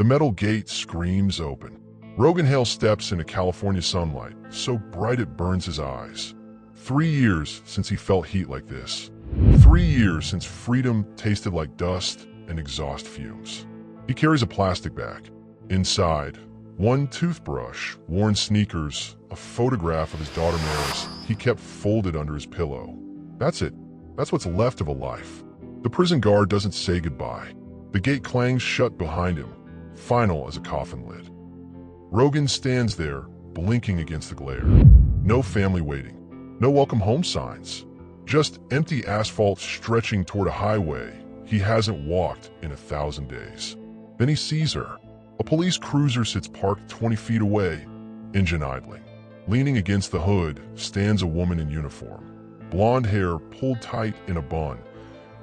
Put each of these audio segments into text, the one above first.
The metal gate screams open. Rogan Hale steps into California sunlight, so bright it burns his eyes. 3 years since he felt heat like this. 3 years since freedom tasted like dust and exhaust fumes. He carries a plastic bag. Inside, one toothbrush, worn sneakers, a photograph of his daughter Maris he kept folded under his pillow. That's it. That's what's left of a life. The prison guard doesn't say goodbye. The gate clangs shut behind him, final as a coffin lid. Rogan stands there, blinking against the glare. No family waiting. No welcome home signs. Just empty asphalt stretching toward a highway he hasn't walked in 1,000 days. Then he sees her. A police cruiser sits parked 20 feet away, engine idling. Leaning against the hood stands a woman in uniform. Blonde hair pulled tight in a bun,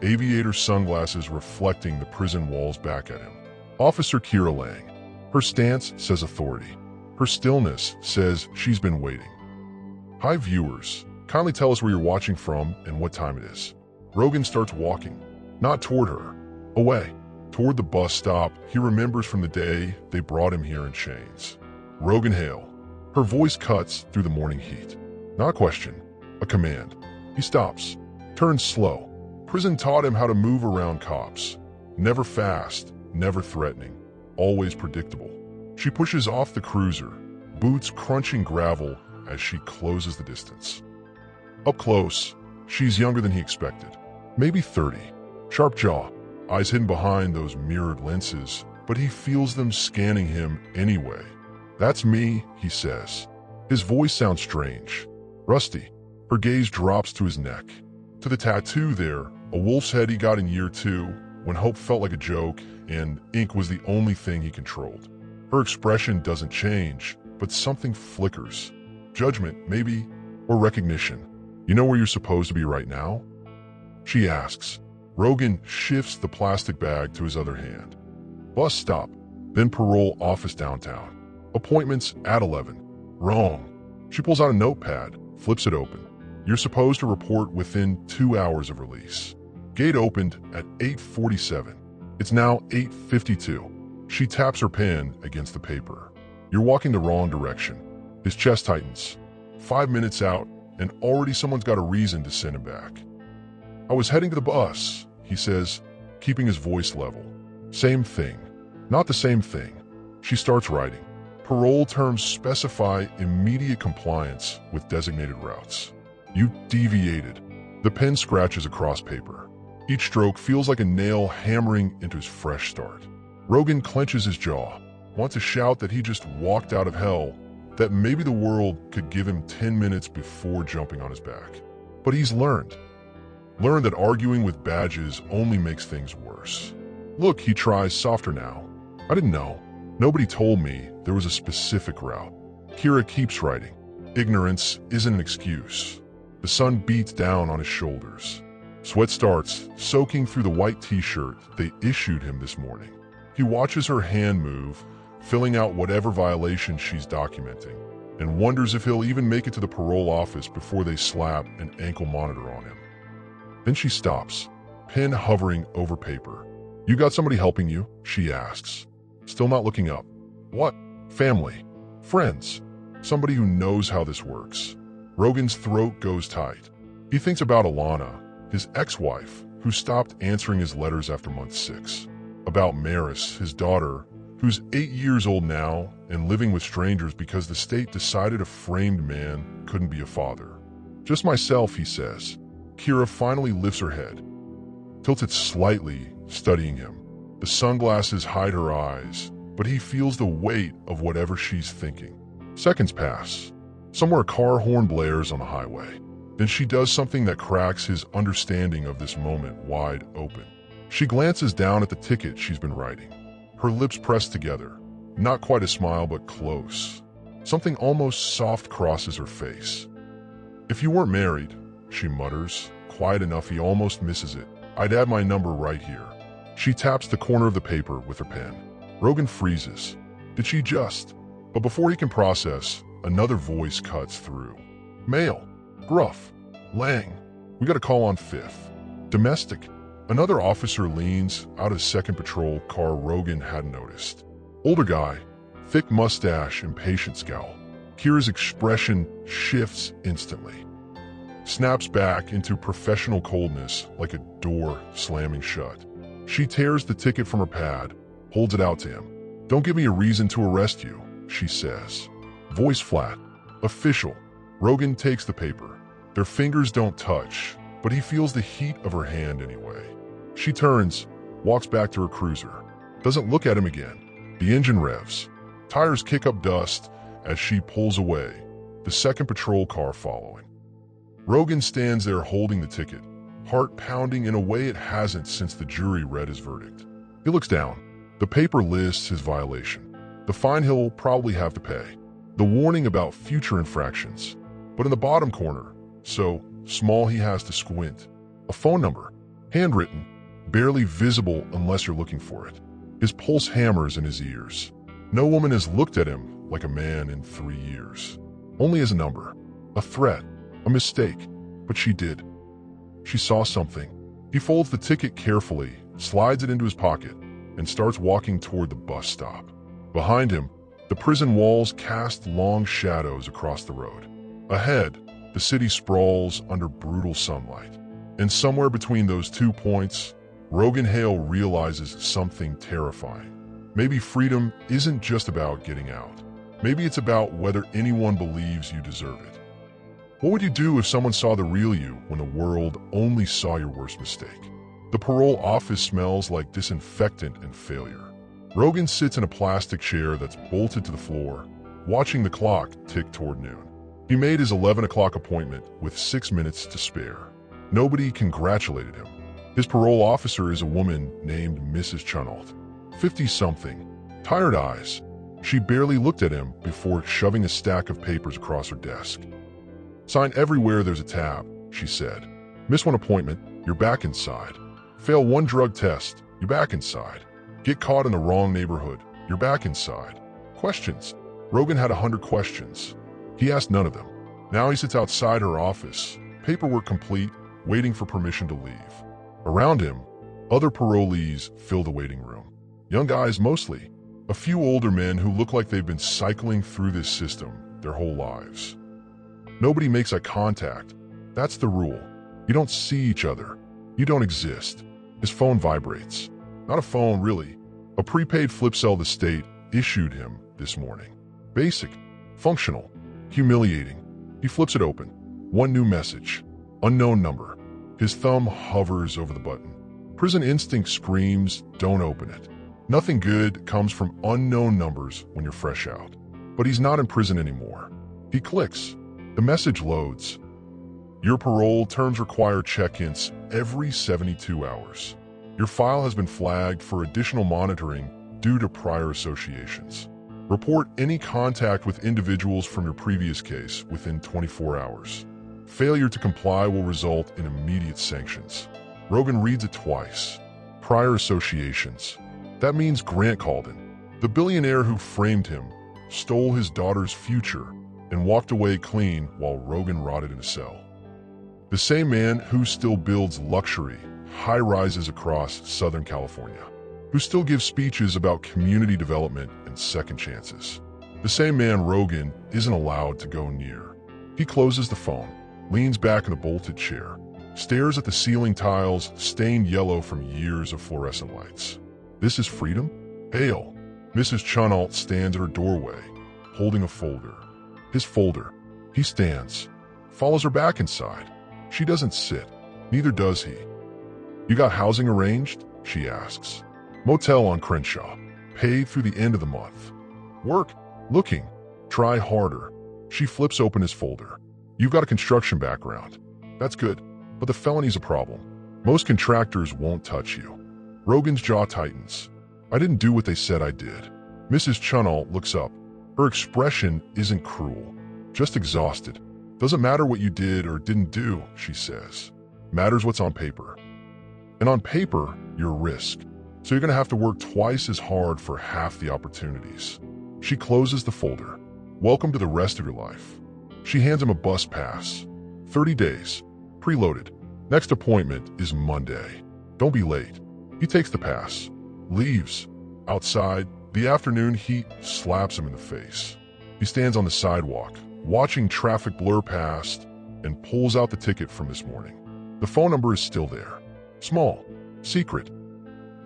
aviator sunglasses reflecting the prison walls back at him. Officer Kira Lang. Her stance says authority. Her stillness says she's been waiting. Hi viewers, kindly tell us where you're watching from and what time it is. Rogan starts walking, not toward her, away, toward the bus stop he remembers from the day they brought him here in chains. Rogan Hale. Her voice cuts through the morning heat. Not a question, a command. He stops, turns slow. Prison taught him how to move around cops. Never fast, never threatening, always predictable. She pushes off the cruiser, boots crunching gravel as she closes the distance. Up close, she's younger than he expected. Maybe 30. Sharp jaw, eyes hidden behind those mirrored lenses, but he feels them scanning him anyway. That's me, he says. His voice sounds strange, rusty. Her gaze drops to his neck. To the tattoo there, a wolf's head he got in year 2, when hope felt like a joke and ink was the only thing he controlled. Her expression doesn't change, but something flickers. Judgment, maybe, or recognition. You know where you're supposed to be right now? She asks. Rogan shifts the plastic bag to his other hand. Bus stop, then parole office downtown. Appointments at 11. Wrong. She pulls out a notepad, flips it open. You're supposed to report within 2 hours of release. Gate opened at 8:47. It's now 8:52. She taps her pen against the paper. You're walking the wrong direction. His chest tightens. 5 minutes out, and already someone's got a reason to send him back. I was heading to the bus, he says, keeping his voice level. Same thing. Not the same thing. She starts writing. Parole terms specify immediate compliance with designated routes. You deviated. The pen scratches across paper. Each stroke feels like a nail hammering into his fresh start. Rogan clenches his jaw, wants to shout that he just walked out of hell, that maybe the world could give him 10 minutes before jumping on his back. But he's learned that arguing with badges only makes things worse. Look, he tries softer now. I didn't know. Nobody told me there was a specific route. Kira keeps writing. Ignorance isn't an excuse. The sun beats down on his shoulders. Sweat starts soaking through the white t-shirt they issued him this morning. He watches her hand move, filling out whatever violation she's documenting, and wonders if he'll even make it to the parole office before they slap an ankle monitor on him. Then she stops, pen hovering over paper. You got somebody helping you? She asks. Still not looking up. What? Family. Friends. Somebody who knows how this works. Rogan's throat goes tight. He thinks about Alana, his ex-wife, who stopped answering his letters after month 6. About Maris, his daughter, who's 8 years old now and living with strangers because the state decided a framed man couldn't be a father. Just myself, he says. Kira finally lifts her head, tilts it slightly, studying him. The sunglasses hide her eyes, but he feels the weight of whatever she's thinking. Seconds pass. Somewhere a car horn blares on the highway. Then she does something that cracks his understanding of this moment wide open. She glances down at the ticket she's been writing. Her lips pressed together. Not quite a smile, but close. Something almost soft crosses her face. If you weren't married, she mutters, quiet enough he almost misses it, I'd add my number right here. She taps the corner of the paper with her pen. Rogan freezes. Did she just? But before he can process, another voice cuts through. Male. Gruff. Lang. We got a call on 5th. Domestic. Another officer leans out of second patrol car Rogan hadn't noticed. Older guy, thick mustache and patient scowl. Kira's expression shifts instantly. Snaps back into professional coldness like a door slamming shut. She tears the ticket from her pad, holds it out to him. "Don't give me a reason to arrest you," she says. Voice flat. Official. Rogan takes the paper. Their fingers don't touch, but he feels the heat of her hand anyway. She turns, walks back to her cruiser. Doesn't look at him again. The engine revs. Tires kick up dust as she pulls away, the second patrol car following. Rogan stands there holding the ticket, heart pounding in a way it hasn't since the jury read his verdict. He looks down. The paper lists his violation, the fine he'll probably have to pay, the warning about future infractions. But in the bottom corner, so small he has to squint, a phone number, handwritten, barely visible unless you're looking for it. His pulse hammers in his ears. No woman has looked at him like a man in 3 years. Only as a number, a threat, a mistake. But she did. She saw something. He folds the ticket carefully, slides it into his pocket, and starts walking toward the bus stop. Behind him, the prison walls cast long shadows across the road. Ahead, the city sprawls under brutal sunlight. And somewhere between those 2 points, Rogan Hale realizes something terrifying. Maybe freedom isn't just about getting out. Maybe it's about whether anyone believes you deserve it. What would you do if someone saw the real you when the world only saw your worst mistake? The parole office smells like disinfectant and failure. Rogan sits in a plastic chair that's bolted to the floor, watching the clock tick toward noon. He made his 11 o'clock appointment with 6 minutes to spare. Nobody congratulated him. His parole officer is a woman named Mrs. Chunault, 50-something, tired eyes. She barely looked at him before shoving a stack of papers across her desk. "Sign everywhere there's a tab," she said. "Miss one appointment, you're back inside. Fail one drug test, you're back inside. Get caught in the wrong neighborhood, you're back inside." Questions. Rogan had 100 questions. He asked none of them. Now he sits outside her office, paperwork complete, waiting for permission to leave. Around him, other parolees fill the waiting room. Young guys mostly. A few older men who look like they've been cycling through this system their whole lives. Nobody makes eye contact. That's the rule. You don't see each other. You don't exist. His phone vibrates. Not a phone, really. A prepaid flip cell the state issued him this morning. Basic. Functional. Humiliating. He flips it open. One new message. Unknown number. His thumb hovers over the button. Prison instinct screams, don't open it. Nothing good comes from unknown numbers when you're fresh out. But he's not in prison anymore. He clicks. The message loads. Your parole terms require check-ins every 72 hours. Your file has been flagged for additional monitoring due to prior associations. Report any contact with individuals from your previous case within 24 hours. Failure to comply will result in immediate sanctions. Rogan reads it twice. Prior associations. That means Grant Calden, the billionaire who framed him, stole his daughter's future and walked away clean while Rogan rotted in a cell. The same man who still builds luxury high-rises across Southern California, who still gives speeches about community development and second chances. The same man Rogan isn't allowed to go near. He closes the phone, leans back in the bolted chair, stares at the ceiling tiles stained yellow from years of fluorescent lights. This is freedom? Hail. Mrs. Chunault stands at her doorway, holding a folder. His folder. He stands, follows her back inside. She doesn't sit. Neither does he. You got housing arranged? She asks. Motel on Crenshaw. Paid through the end of the month. Work? Looking. Try harder. She flips open his folder. You've got a construction background. That's good, but the felony's a problem. Most contractors won't touch you. Rogan's jaw tightens. I didn't do what they said I did. Mrs. Chunault looks up. Her expression isn't cruel, just exhausted. Doesn't matter what you did or didn't do, she says. Matters what's on paper. And on paper, you're a risk. So you're gonna have to work twice as hard for half the opportunities. She closes the folder. Welcome to the rest of your life. She hands him a bus pass. 30 days. Preloaded. Next appointment is Monday. Don't be late. He takes the pass. Leaves. Outside, The afternoon heat slaps him in the face. He stands on the sidewalk, watching traffic blur past, and pulls out the ticket from this morning. The phone number is still there. Small. Secret.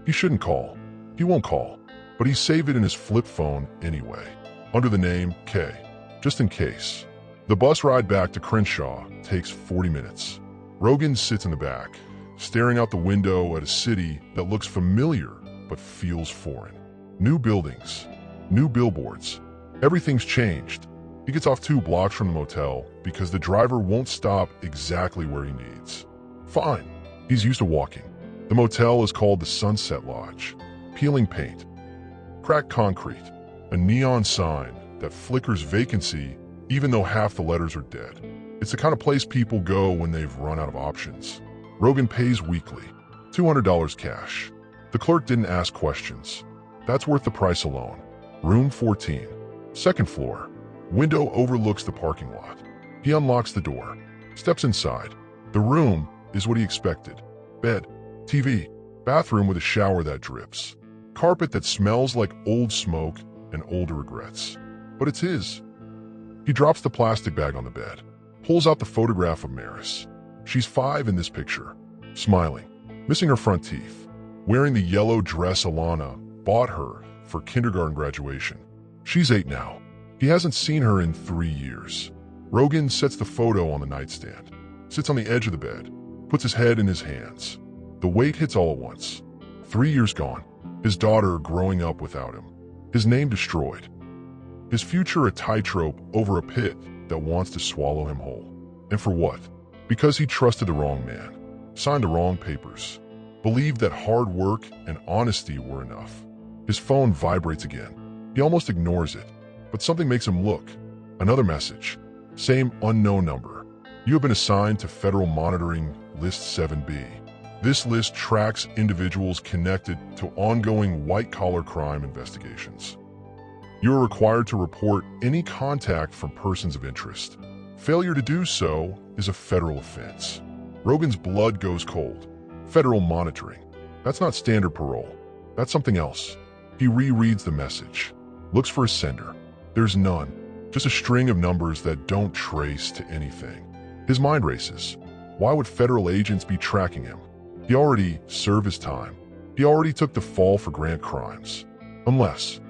He shouldn't call. He won't call. But he saved it in his flip phone anyway, under the name K, just in case. The bus ride back to Crenshaw takes 40 minutes. Rogan sits in the back, staring out the window at a city that looks familiar but feels foreign. New buildings, new billboards. Everything's changed. He gets off 2 blocks from the motel because the driver won't stop exactly where he needs. Fine. He's used to walking. The motel is called the Sunset Lodge. Peeling paint. Cracked concrete. A neon sign that flickers vacancy even though half the letters are dead. It's the kind of place people go when they've run out of options. Rogan pays weekly. $200 cash. The clerk didn't ask questions. That's worth the price alone. Room 14. Second floor. Window overlooks the parking lot. He unlocks the door. Steps inside. The room is what he expected. Bed. TV. Bathroom with a shower that drips. Carpet that smells like old smoke and older regrets. But it's his. He drops the plastic bag on the bed. Pulls out the photograph of Maris. She's 5 in this picture. Smiling. Missing her front teeth. Wearing the yellow dress Alana bought her for kindergarten graduation. She's 8 now. He hasn't seen her in 3 years. Rogan sets the photo on the nightstand. Sits on the edge of the bed. Puts his head in his hands. The weight hits all at once. 3 years gone. His daughter growing up without him. His name destroyed. His future a tightrope over a pit that wants to swallow him whole. And for what? Because he trusted the wrong man. Signed the wrong papers. Believed that hard work and honesty were enough. His phone vibrates again. He almost ignores it. But something makes him look. Another message. Same unknown number. You have been assigned to Federal Monitoring List 7B. This list tracks individuals connected to ongoing white-collar crime investigations. You are required to report any contact from persons of interest. Failure to do so is a federal offense. Rogan's blood goes cold. Federal monitoring. That's not standard parole. That's something else. He rereads the message. Looks for a sender. There's none. Just a string of numbers that don't trace to anything. His mind races. Why would federal agents be tracking him? He already served his time. He already took the fall for grand crimes. Unless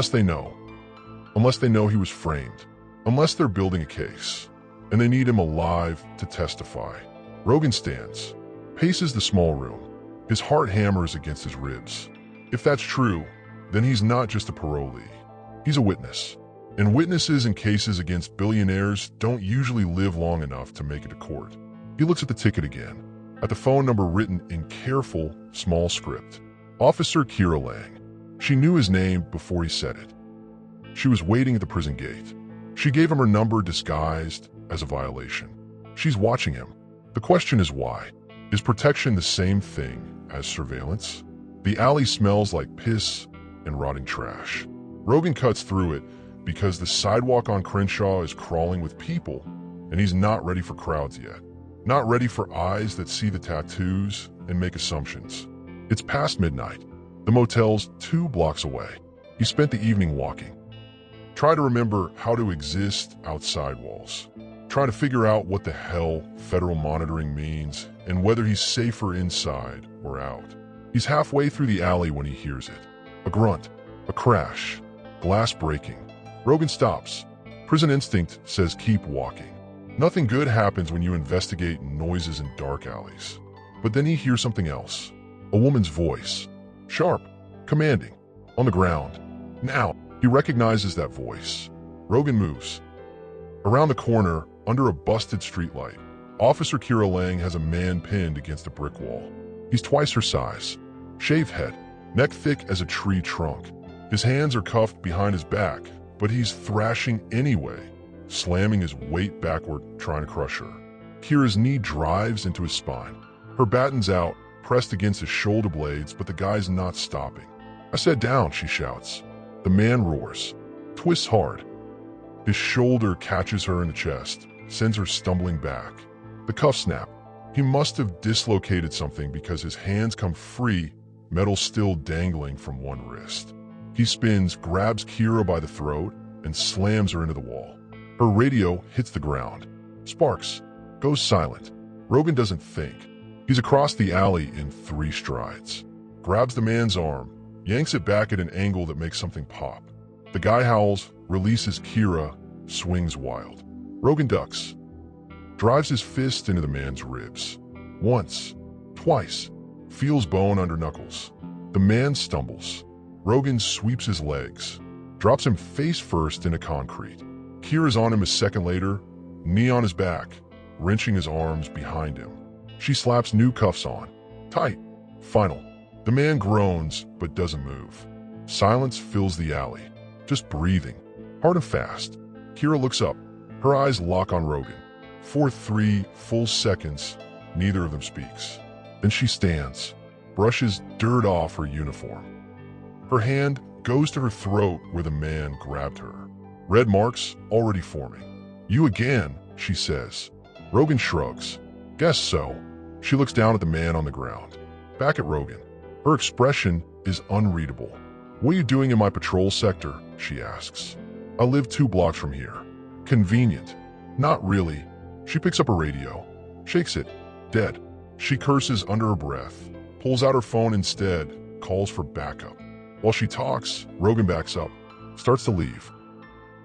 they know. Unless they know he was framed. Unless they're building a case. And they need him alive to testify. Rogan stands. Paces the small room. His heart hammers against his ribs. If that's true, then he's not just a parolee. He's a witness. And witnesses in cases against billionaires don't usually live long enough to make it to court. He looks at the ticket again. At the phone number written in careful, small script. Officer Kira Lang. She knew his name before he said it. She was waiting at the prison gate. She gave him her number disguised as a violation. She's watching him. The question is why? Is protection the same thing as surveillance? The alley smells like piss and rotting trash. Rogan cuts through it because the sidewalk on Crenshaw is crawling with people, and he's not ready for crowds yet. Not ready for eyes that see the tattoos and make assumptions. It's past midnight. The motel's 2 blocks away. He spent the evening walking. Try to remember how to exist outside walls. Try to figure out what the hell federal monitoring means and whether he's safer inside or out. He's halfway through the alley when he hears it. A grunt, a crash, glass breaking. Rogan stops. Prison instinct says keep walking. Nothing good happens when you investigate noises in dark alleys. But then he hears something else. A woman's voice. Sharp, commanding, on the ground. Now, he recognizes that voice. Rogan moves. Around the corner, under a busted streetlight, Officer Kira Lang has a man pinned against a brick wall. He's twice her size. Shaved head, neck thick as a tree trunk. His hands are cuffed behind his back, but he's thrashing anyway, slamming his weight backward, trying to crush her. Kira's knee drives into his spine. Her batten's out, pressed against his shoulder blades, but the guy's not stopping. I said down, she shouts. The man roars, twists hard. His shoulder catches her in the chest, sends her stumbling back. The cuffs snap. He must have dislocated something because his hands come free, metal still dangling from one wrist. He spins, grabs Kira by the throat, and slams her into the wall. Her radio hits the ground. Sparks. Goes silent. Rogan doesn't think. He's across the alley in 3 strides. Grabs the man's arm, yanks it back at an angle that makes something pop. The guy howls, releases Kira, swings wild. Rogan ducks. Drives his fist into the man's ribs. Once. Twice. Feels bone under knuckles. The man stumbles. Rogan sweeps his legs. Drops him face first into concrete. Kira's on him a second later, knee on his back, wrenching his arms behind him. She slaps new cuffs on. Tight. Final. The man groans, but doesn't move. Silence fills the alley. Just breathing. Hard and fast. Kira looks up. Her eyes lock on Rogan. For 3 full seconds, neither of them speaks. Then she stands, brushes dirt off her uniform. Her hand goes to her throat where the man grabbed her. Red marks already forming. You again, she says. Rogan shrugs. Guess so. She looks down at the man on the ground. Back at Rogan. Her expression is unreadable. What are you doing in my patrol sector? She asks. I live 2 blocks from here. Convenient. Not really. She picks up a radio. Shakes it. Dead. She curses under her breath. Pulls out her phone instead. Calls for backup. While she talks, Rogan backs up. Starts to leave.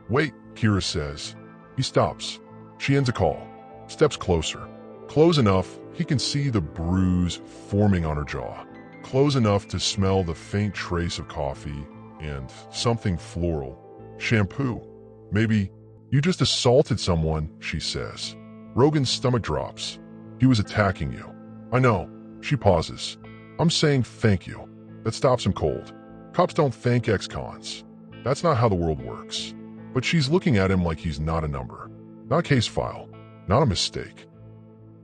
Wait, Kira says. He stops. She ends a call. Steps closer. Close enough he can see the bruise forming on her jaw. Close enough to smell the faint trace of coffee and something floral. Shampoo. Maybe you just assaulted someone, she says. Rogan's stomach drops. He was attacking you. I know. She pauses. I'm saying thank you. That stops him cold. Cops don't thank ex-cons. That's not how the world works. But she's looking at him like he's not a number. Not a case file. Not a mistake.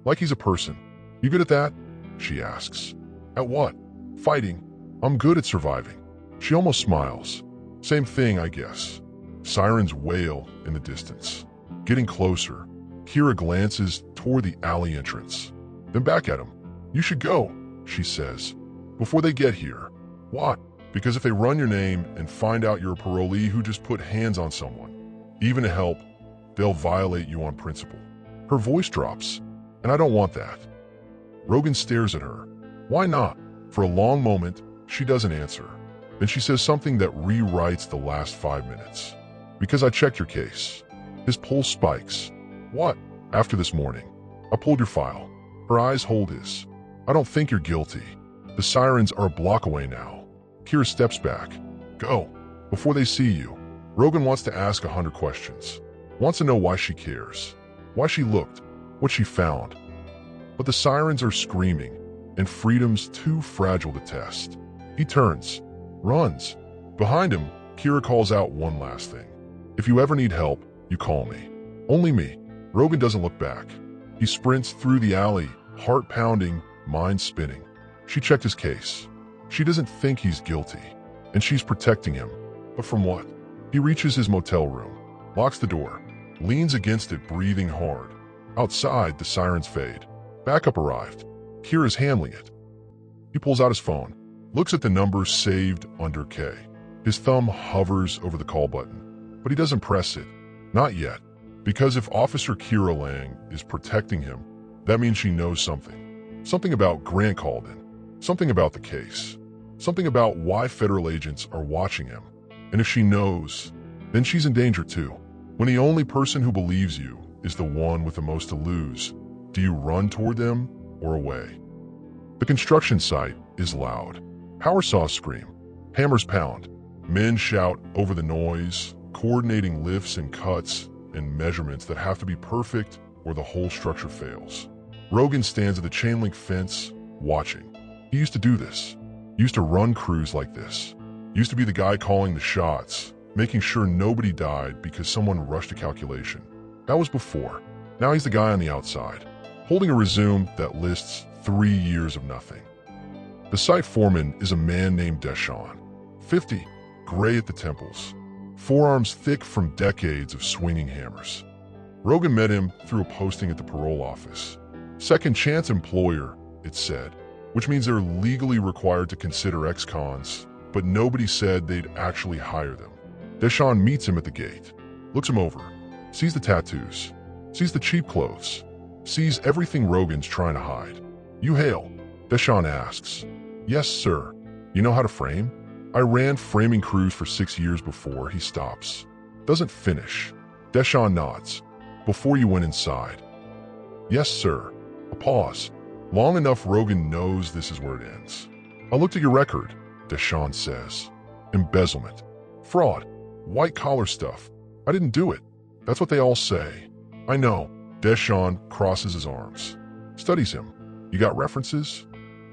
Like he's a person. You good at that? She asks. At what? Fighting. I'm good at surviving. She almost smiles. Same thing, I guess. Sirens wail in the distance. Getting closer. Kira glances toward the alley entrance. Then back at him. You should go, she says. Before they get here. What? Because if they run your name and find out you're a parolee who just put hands on someone, even to help, they'll violate you on principle. Her voice drops, and I don't want that. Rogan stares at her. Why not? For a long moment, she doesn't answer. Then she says something that rewrites the last 5 minutes. Because I checked your case. His pulse spikes. What? After this morning. I pulled your file. Her eyes hold his. I don't think you're guilty. The sirens are a block away now. Kira steps back. Go. Before they see you. Rogan wants to ask 100 questions. Wants to know why she cares. Why she looked. What she found. But the sirens are screaming, and freedom's too fragile to test. He turns. Runs. Behind him, Kira calls out one last thing. If you ever need help, you call me. Only me. Rogan doesn't look back. He sprints through the alley, heart pounding, mind spinning. She checked his case. She doesn't think he's guilty, and she's protecting him. But from what? He reaches his motel room, locks the door, leans against it, breathing hard. Outside, the sirens fade. Backup arrived. Kira's handling it. He pulls out his phone, looks at the number saved under K. His thumb hovers over the call button, but he doesn't press it. Not yet. Because if Officer Kira Lang is protecting him, that means she knows something. Something about Grant called in. Something about the case. Something about why federal agents are watching him. And if she knows, then she's in danger too. When the only person who believes you is the one with the most to lose, do you run toward them or away? The construction site is loud. Power saws scream. Hammers pound. Men shout over the noise, coordinating lifts and cuts and measurements that have to be perfect or the whole structure fails. Rogan stands at the chain link fence, watching. He used to do this. He used to run crews like this. He used to be the guy calling the shots, making sure nobody died because someone rushed a calculation. That was before. Now he's the guy on the outside, holding a resume that lists 3 years of nothing. The site foreman is a man named Deshawn, 50, gray at the temples, forearms thick from decades of swinging hammers. Rogan met him through a posting at the parole office. Second chance employer, it said, which means they're legally required to consider ex-cons but nobody said they'd actually hire them. Deshawn meets him at the gate, looks him over, sees the tattoos, sees the cheap clothes, sees everything Rogan's trying to hide. "You hail?" Deshawn asks. "Yes, sir. You know how to frame?" "I ran framing crews for 6 years before." He stops. Doesn't finish. Deshawn nods. "Before you went inside?" "Yes, sir." A pause. Long enough Rogan knows this is where it ends. "I looked at your record," Deshawn says. "Embezzlement. Fraud. White-collar stuff. I didn't do it. That's what they all say." "I know." Deshawn crosses his arms. Studies him. "You got references?"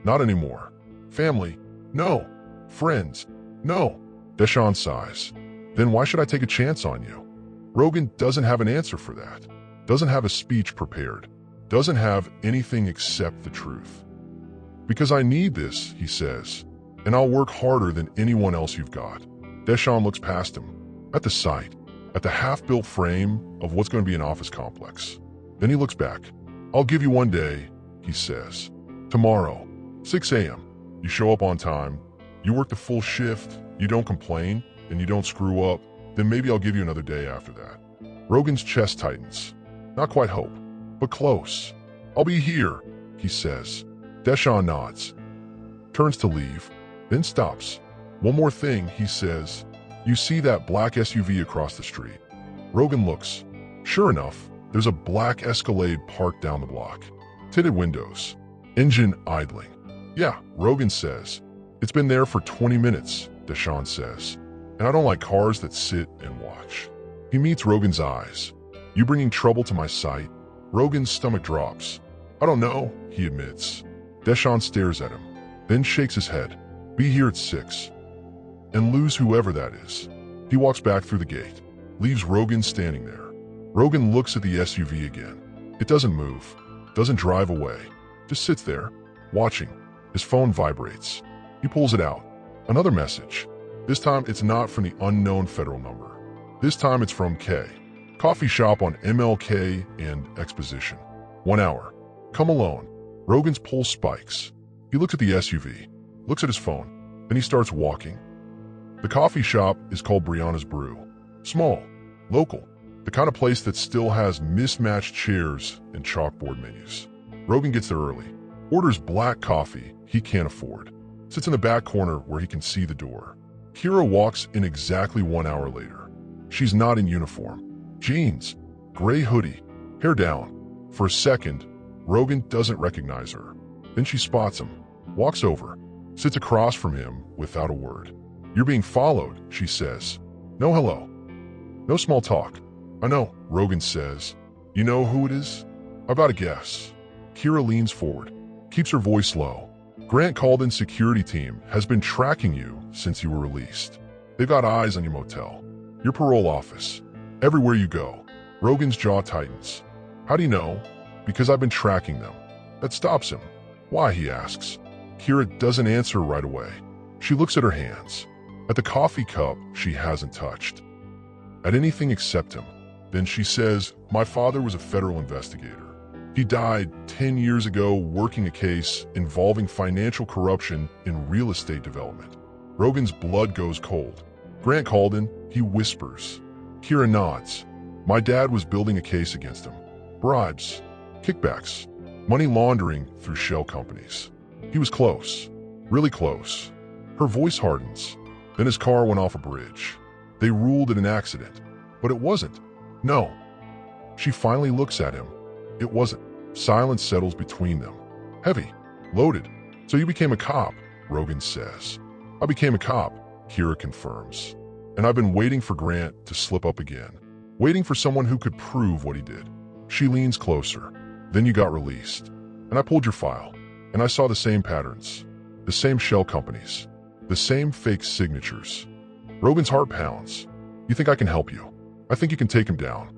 "Not anymore." "Family?" "No." "Friends?" "No." Deshawn sighs. "Then why should I take a chance on you?" Rogan doesn't have an answer for that. Doesn't have a speech prepared. Doesn't have anything except the truth. "Because I need this," he says, "and I'll work harder than anyone else you've got." Deshawn looks past him, at the site, at the half-built frame of what's going to be an office complex. Then he looks back. "I'll give you one day," he says. "Tomorrow, 6 a.m. You show up on time, you work the full shift, you don't complain, and you don't screw up, then maybe I'll give you another day after that." Rogan's chest tightens. Not quite hope, but close. "I'll be here," he says. Deshawn nods, turns to leave, then stops. "One more thing," he says. "You see that black SUV across the street?" Rogan looks. Sure enough, there's a black Escalade parked down the block. Tinted windows. Engine idling. "Yeah," Rogan says. "It's been there for 20 minutes, Deshawn says. "And I don't like cars that sit and watch." He meets Rogan's eyes. "You bringing trouble to my site?" Rogan's stomach drops. "I don't know," he admits. Deshawn stares at him, then shakes his head. "Be here at 6. And lose whoever that is." He walks back through the gate, leaves Rogan standing there. Rogan looks at the SUV again. It doesn't move, doesn't drive away, just sits there, watching. His phone vibrates. He pulls it out. Another message. This time it's not from the unknown federal number. This time it's from K. Coffee shop on MLK and Exposition. 1 hour. Come alone. Rogan's pulse spikes. He looks at the SUV, looks at his phone, then he starts walking. The coffee shop is called Brianna's Brew. Small, local, the kind of place that still has mismatched chairs and chalkboard menus. Rogan gets there early, orders black coffee he can't afford, sits in the back corner where he can see the door. Kira walks in exactly 1 hour later. She's not in uniform. Jeans, gray hoodie, hair down. For a second, Rogan doesn't recognize her. Then she spots him, walks over, sits across from him without a word. "You're being followed," she says. "No hello. No small talk." "I know," Rogan says. "You know who it is?" "I've got a guess." Kira leans forward, keeps her voice low. "Grant Calden's security team has been tracking you since you were released. They've got eyes on your motel, your parole office, everywhere you go." Rogan's jaw tightens. "How do you know?" "Because I've been tracking them." That stops him. "Why?" he asks. Kira doesn't answer right away. She looks at her hands, at the coffee cup she hasn't touched, at anything except him. Then she says, "My father was a federal investigator. He died 10 years ago working a case involving financial corruption in real estate development." Rogan's blood goes cold. "Grant Calden," he whispers. Kira nods. "My dad was building a case against him. Bribes, kickbacks, money laundering through shell companies. He was close, really close." Her voice hardens. "Then his car went off a bridge. They ruled it an accident, but it wasn't. No." She finally looks at him. "It wasn't." Silence settles between them. Heavy, loaded. "So you became a cop," Rogan says. "I became a cop," Kira confirms. "And I've been waiting for Grant to slip up again. Waiting for someone who could prove what he did." She leans closer. "Then you got released. And I pulled your file. And I saw the same patterns. The same shell companies. The same fake signatures." Rogan's heart pounds. "You think I can help you? I think you can take him down.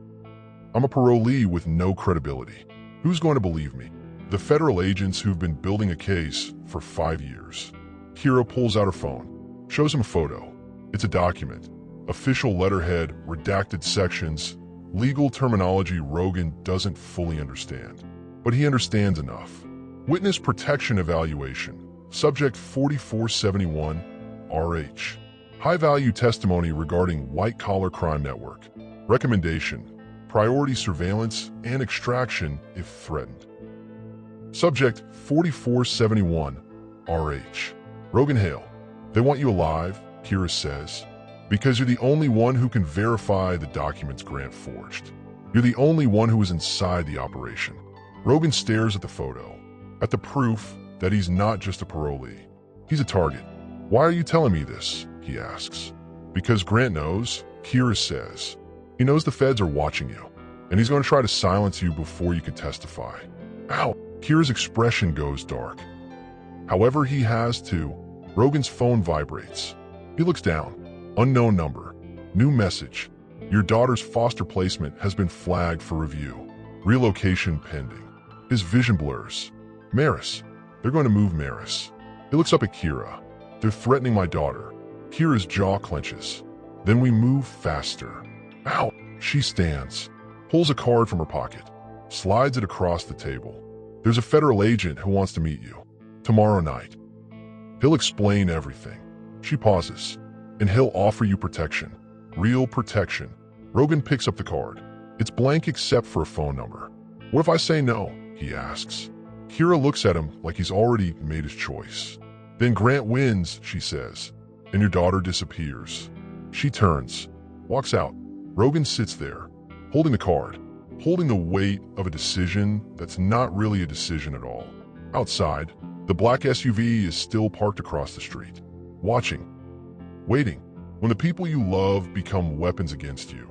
I'm a parolee with no credibility. Who's going to believe me? The federal agents who've been building a case for 5 years." Kira pulls out her phone, shows him a photo. It's a document. Official letterhead, redacted sections, legal terminology Rogan doesn't fully understand. But he understands enough. Witness protection evaluation. Subject 4471. RH. High-value testimony regarding white-collar crime network. Recommendation: priority surveillance and extraction if threatened. Subject: 4471 RH. Rogan Hale. They want you alive, Kira says, because you're the only one who can verify the documents Grant forged. You're the only one who was inside the operation. Rogan stares at the photo, at the proof that he's not just a parolee. He's a target. Why are you telling me this? He asks. Because Grant knows, Kira says. He knows the feds are watching you, and he's going to try to silence you before you can testify. Ow! Kira's expression goes dark. However he has to, Rogan's phone vibrates. He looks down. Unknown number. New message. Your daughter's foster placement has been flagged for review. Relocation pending. His vision blurs. Maris. They're going to move Maris. He looks up at Kira. They're threatening my daughter. Kira's jaw clenches. Then we move faster. Ow! She stands, pulls a card from her pocket, slides it across the table. There's a federal agent who wants to meet you. Tomorrow night. He'll explain everything. She pauses. And he'll offer you protection. Real protection. Rogan picks up the card. It's blank except for a phone number. What if I say no? He asks. Kira looks at him like he's already made his choice. Then Grant wins, she says, and your daughter disappears. She turns, walks out. Rogan sits there, holding the card, holding the weight of a decision that's not really a decision at all. Outside, the black SUV is still parked across the street, watching, waiting. When the people you love become weapons against you,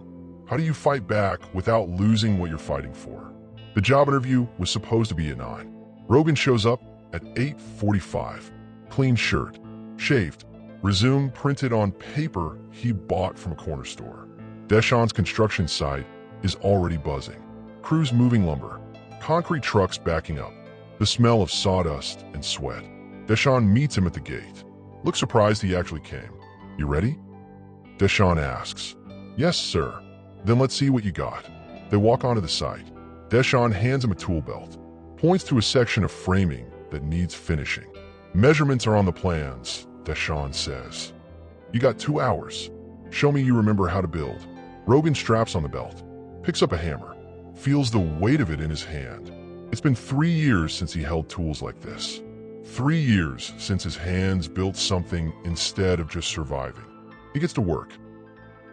how do you fight back without losing what you're fighting for? The job interview was supposed to be at 9. Rogan shows up at 8:45. Clean shirt, shaved, resume printed on paper he bought from a corner store. Deshawn's construction site is already buzzing. Crews moving lumber, concrete trucks backing up, the smell of sawdust and sweat. Deshawn meets him at the gate. Looks surprised he actually came. You ready? Deshawn asks. Yes, sir. Then let's see what you got. They walk onto the site. Deshawn hands him a tool belt, points to a section of framing that needs finishing. Measurements are on the plans, Deshawn says. You got 2 hours. Show me you remember how to build. Rogan straps on the belt, picks up a hammer, feels the weight of it in his hand. It's been 3 years since he held tools like this. 3 years since his hands built something instead of just surviving. He gets to work.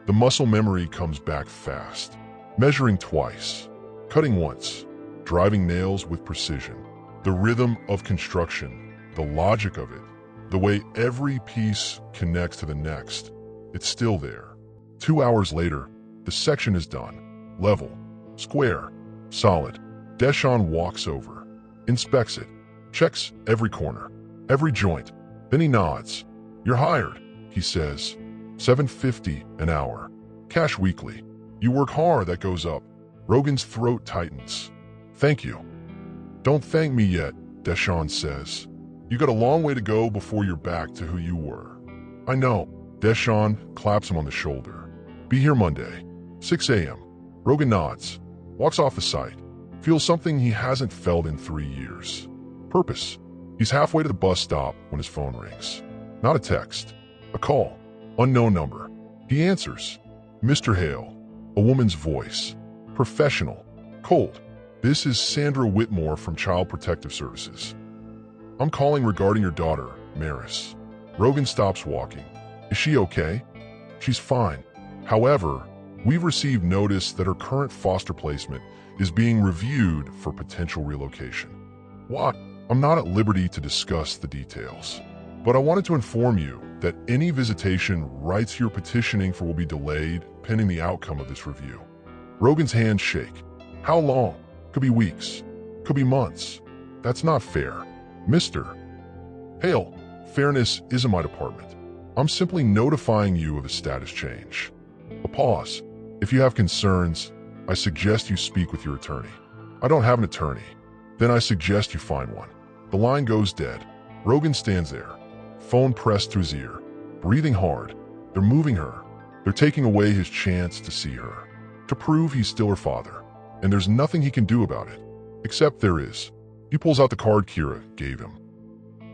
The muscle memory comes back fast. Measuring twice, cutting once, driving nails with precision. The rhythm of construction, the logic of it, the way every piece connects to the next, it's still there. 2 hours later, the section is done. Level, square, solid. Deshawn walks over, inspects it, checks every corner, every joint. Then he nods. You're hired, he says. $7.50 an hour. Cash weekly. You work hard, that goes up. Rogan's throat tightens. Thank you. Don't thank me yet, Deshawn says. You got a long way to go before you're back to who you were. I know. Deshawn claps him on the shoulder. Be here Monday, 6 a.m. Rogan nods, walks off the site, feels something he hasn't felt in 3 years. Purpose. He's halfway to the bus stop when his phone rings. Not a text, a call. Unknown number. He answers. Mr. Hale. A woman's voice. Professional. Cold. This is Sandra Whitmore from Child Protective Services. I'm calling regarding your daughter, Maris. Rogan stops walking. Is she okay? She's fine. However, we've received notice that her current foster placement is being reviewed for potential relocation. What? I'm not at liberty to discuss the details, but I wanted to inform you that any visitation rights you're petitioning for will be delayed pending the outcome of this review. Rogan's hands shake. How long? Could be weeks. Could be months. That's not fair. Mr. Hale, fairness isn't my department. I'm simply notifying you of a status change. A pause. If you have concerns, I suggest you speak with your attorney. I don't have an attorney. Then I suggest you find one. The line goes dead. Rogan stands there, phone pressed to his ear, breathing hard. They're moving her. They're taking away his chance to see her, to prove he's still her father. And there's nothing he can do about it. Except there is. He pulls out the card Kira gave him.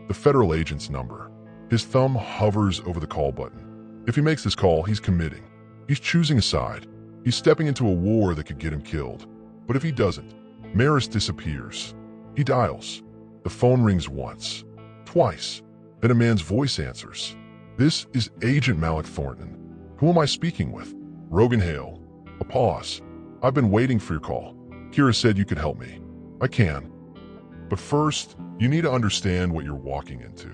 The federal agent's number. His thumb hovers over the call button. If he makes this call, he's committing. He's choosing a side. He's stepping into a war that could get him killed. But if he doesn't, Maris disappears. He dials. The phone rings once, twice. Then a man's voice answers. This is Agent Malik Thornton. Who am I speaking with? Rogan Hale. A pause. I've been waiting for your call. Kira said you could help me. I can. But first, you need to understand what you're walking into.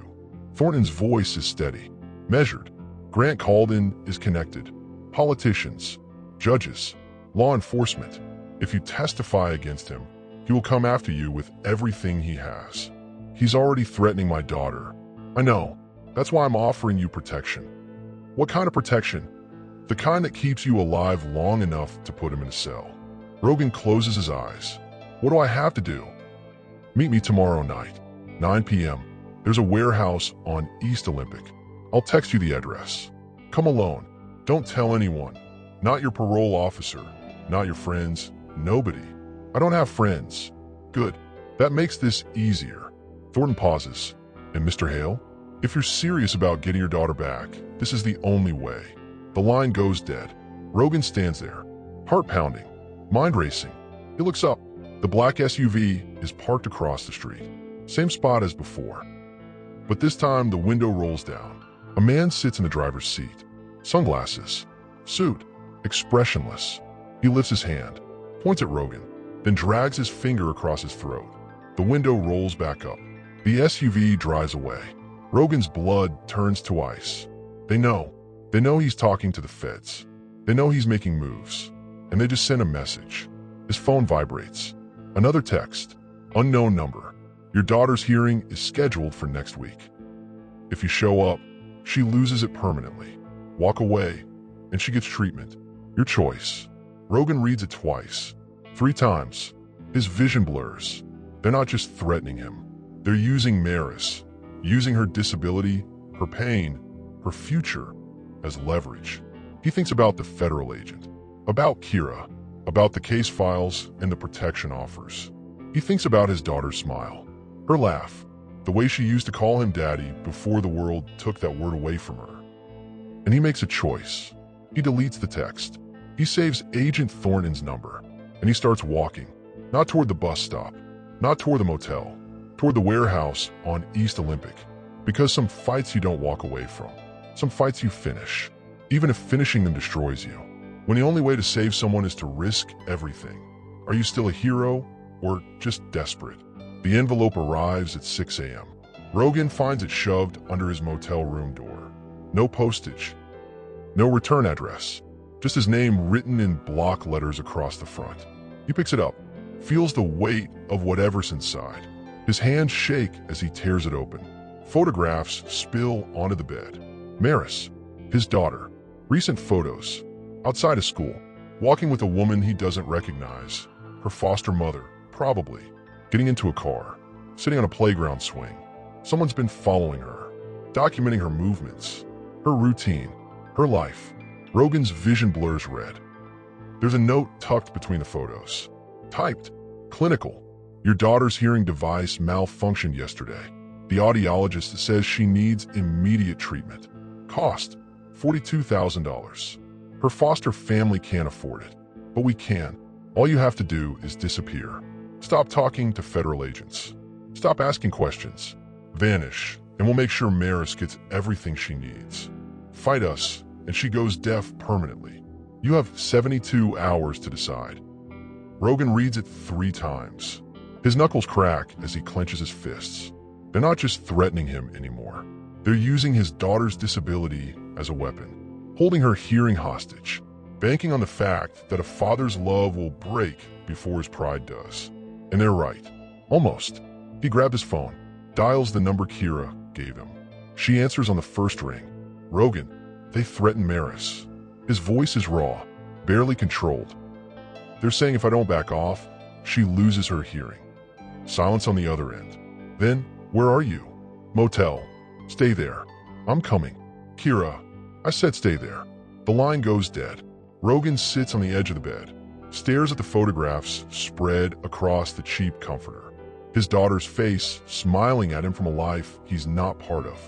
Thornton's voice is steady, measured. Grant Calden is connected. Politicians, judges, law enforcement. If you testify against him, he will come after you with everything he has. He's already threatening my daughter. I know. That's why I'm offering you protection. What kind of protection? The kind that keeps you alive long enough to put him in a cell. Rogan closes his eyes. What do I have to do? Meet me tomorrow night, 9 p.m. There's a warehouse on East Olympic. I'll text you the address. Come alone. Don't tell anyone. Not your parole officer. Not your friends. Nobody. I don't have friends. Good. That makes this easier. Thornton pauses. And Mr. Hale? If you're serious about getting your daughter back, this is the only way. The line goes dead. Rogan stands there, heart pounding, mind racing. He looks up. The black SUV is parked across the street. Same spot as before. But this time the window rolls down. A man sits in the driver's seat. Sunglasses, suit, expressionless. He lifts his hand, points at Rogan, then drags his finger across his throat. The window rolls back up. The SUV drives away. Rogan's blood turns to ice. They know he's talking to the feds. They know he's making moves. And they just send a message. His phone vibrates. Another text. Unknown number. Your daughter's hearing is scheduled for next week. If you show up, she loses it permanently. Walk away, and she gets treatment. Your choice. Rogan reads it twice. 3 times. His vision blurs. They're not just threatening him. They're using Maris, using her disability, her pain, her future as leverage. He thinks about the federal agent, about Kira, about the case files and the protection offers. He thinks about his daughter's smile, her laugh, the way she used to call him daddy before the world took that word away from her. And he makes a choice. He deletes the text. He saves Agent Thornton's number, and he starts walking, not toward the bus stop, not toward the motel, toward the warehouse on East Olympic. Because some fights you don't walk away from. Some fights you finish, even if finishing them destroys you. When the only way to save someone is to risk everything. Are you still a hero or just desperate? The envelope arrives at 6 a.m. Rogan finds it shoved under his motel room door. No postage. No return address. Just his name written in block letters across the front. He picks it up, feels the weight of whatever's inside. His hands shake as he tears it open. Photographs spill onto the bed. Maris, his daughter. Recent photos. Outside of school. Walking with a woman he doesn't recognize. Her foster mother, probably. Getting into a car. Sitting on a playground swing. Someone's been following her. Documenting her movements. Her routine. Her life. Rogan's vision blurs red. There's a note tucked between the photos. Typed. Clinical. Your daughter's hearing device malfunctioned yesterday. The audiologist says she needs immediate treatment. Cost, $42,000. Her foster family can't afford it, but we can. All you have to do is disappear. Stop talking to federal agents. Stop asking questions. Vanish, and we'll make sure Maris gets everything she needs. Fight us, and she goes deaf permanently. You have 72 hours to decide. Rogan reads it 3 times. His knuckles crack as he clenches his fists. They're not just threatening him anymore. They're using his daughter's disability as a weapon, holding her hearing hostage, banking on the fact that a father's love will break before his pride does. And they're right. Almost. He grabbed his phone, dials the number Kira gave him. She answers on the first ring. Rogan, they threaten Maris. His voice is raw, barely controlled. They're saying if I don't back off, she loses her hearing. Silence on the other end. Then, where are you? Motel. Stay there. I'm coming. Kira, I said stay there. The line goes dead. Rogan sits on the edge of the bed, stares at the photographs spread across the cheap comforter. His daughter's face smiling at him from a life he's not part of.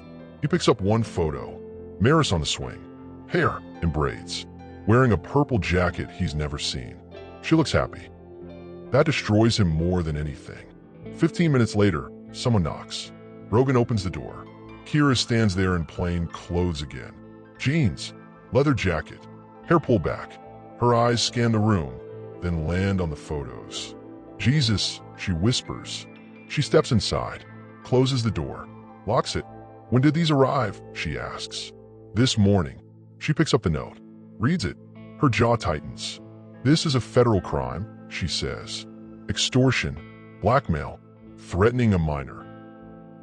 He picks up one photo. Maris on the swing, hair in braids, wearing a purple jacket he's never seen. She looks happy. That destroys him more than anything. 15 minutes later, someone knocks. Rogan opens the door. Kira stands there in plain clothes again. Jeans, leather jacket, hair pulled back. Her eyes scan the room, then land on the photos. Jesus, she whispers. She steps inside, closes the door, locks it. When did these arrive? She asks. This morning. She picks up the note, reads it. Her jaw tightens. This is a federal crime, she says. Extortion, blackmail, threatening a minor.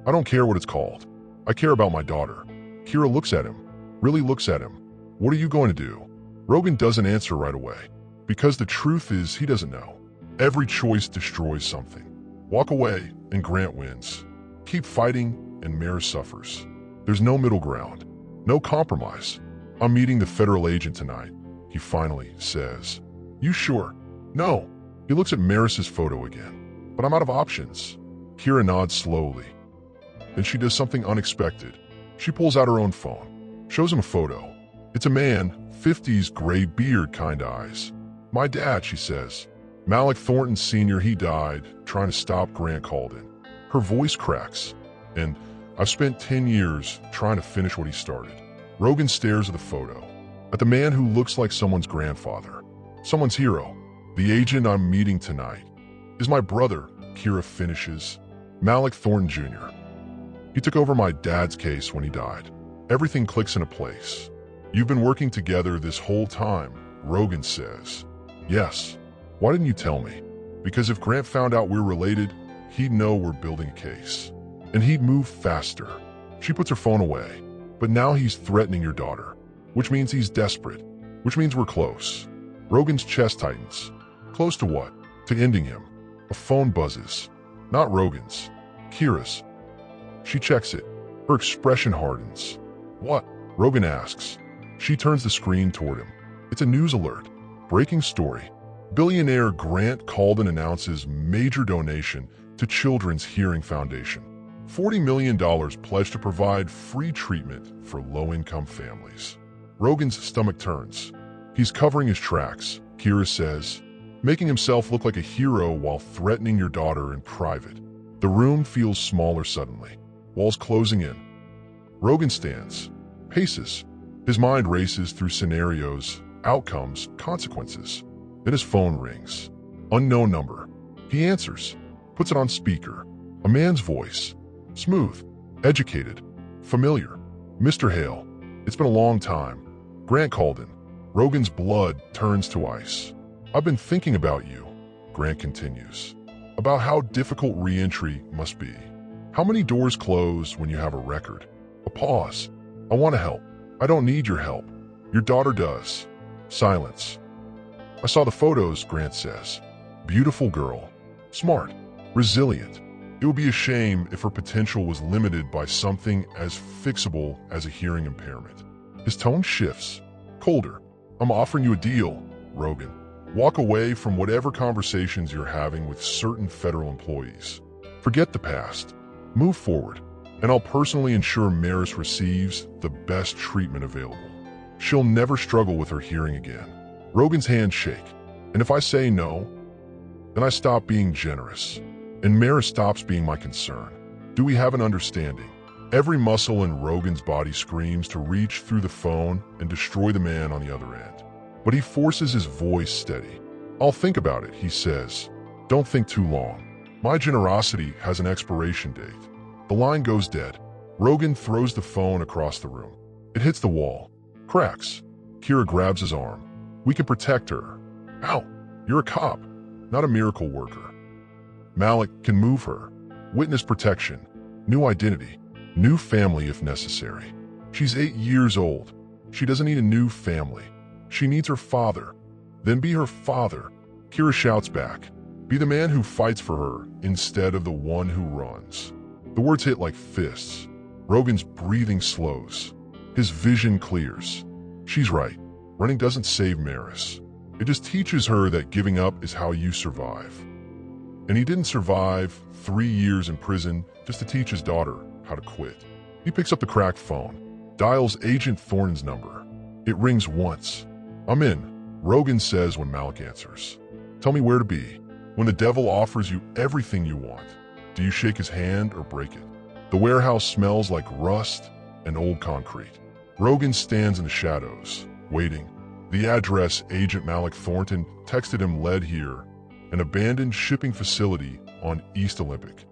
I don't care what it's called. I care about my daughter. Kira looks at him, really looks at him. What are you going to do? Rogan doesn't answer right away, because the truth is he doesn't know. Every choice destroys something. Walk away and Grant wins. Keep fighting and Maris suffers. There's no middle ground, no compromise. I'm meeting the federal agent tonight, he finally says. You sure? No. He looks at Maris's photo again. But I'm out of options. Kira nods slowly. Then she does something unexpected. She pulls out her own phone, shows him a photo. It's a man, 50s, gray beard kind eyes. My dad, she says. Malik Thornton Sr., he died trying to stop Grant Calden. Her voice cracks. And I've spent 10 years trying to finish what he started. Rogan stares at the photo, at the man who looks like someone's grandfather, someone's hero. The agent I'm meeting tonight is my brother, Kira finishes. Malik Thornton Jr. He took over my dad's case when he died. Everything clicks into place. You've been working together this whole time, Rogan says. Yes. Why didn't you tell me? Because if Grant found out we're related, he'd know we're building a case. And he'd move faster. She puts her phone away. But now he's threatening your daughter, which means he's desperate, which means we're close. Rogan's chest tightens. Close to what? To ending him. A phone buzzes. Not Rogan's. Kira's. She checks it. Her expression hardens. What? Rogan asks. She turns the screen toward him. It's a news alert. Breaking story. Billionaire Grant Calden announces major donation to Children's Hearing Foundation. $40 million pledged to provide free treatment for low-income families. Rogan's stomach turns. He's covering his tracks, Kira says, making himself look like a hero while threatening your daughter in private. The room feels smaller suddenly. Walls closing in. Rogan stands, paces. His mind races through scenarios, outcomes, consequences. Then his phone rings. Unknown number. He answers, puts it on speaker. A man's voice. Smooth, educated, familiar. Mr. Hale, it's been a long time. Grant Calden. Rogan's blood turns to ice. I've been thinking about you, Grant continues. About how difficult re-entry must be. How many doors close when you have a record? A pause. I want to help. I don't need your help. Your daughter does. Silence. I saw the photos, Grant says. Beautiful girl. Smart. Resilient. It would be a shame if her potential was limited by something as fixable as a hearing impairment. His tone shifts. Colder. I'm offering you a deal, Rogan. Walk away from whatever conversations you're having with certain federal employees. Forget the past. Move forward, and I'll personally ensure Maris receives the best treatment available. She'll never struggle with her hearing again. Rogan's hands shake. And if I say no, then I stop being generous. And Maris stops being my concern. Do we have an understanding? Every muscle in Rogan's body screams to reach through the phone and destroy the man on the other end. But he forces his voice steady. I'll think about it, he says. Don't think too long. My generosity has an expiration date. The line goes dead. Rogan throws the phone across the room. It hits the wall. Cracks. Kira grabs his arm. We can protect her. Ow, you're a cop, not a miracle worker. Malik can move her. Witness protection. New identity. New family if necessary. She's 8 years old. She doesn't need a new family. She needs her father. Then be her father. Kira shouts back. Be the man who fights for her instead of the one who runs. The words hit like fists. Rogan's breathing slows. His vision clears. She's right. Running doesn't save Maris. It just teaches her that giving up is how you survive. And he didn't survive 3 years in prison just to teach his daughter how to quit. He picks up the cracked phone, dials Agent Thornton's number. It rings once. "I'm in," Rogan says when Malik answers. "Tell me where to be. When the devil offers you everything you want, do you shake his hand or break it?" The warehouse smells like rust and old concrete. Rogan stands in the shadows, waiting. The address Agent Malik Thornton texted him led here, an abandoned shipping facility on East Olympic.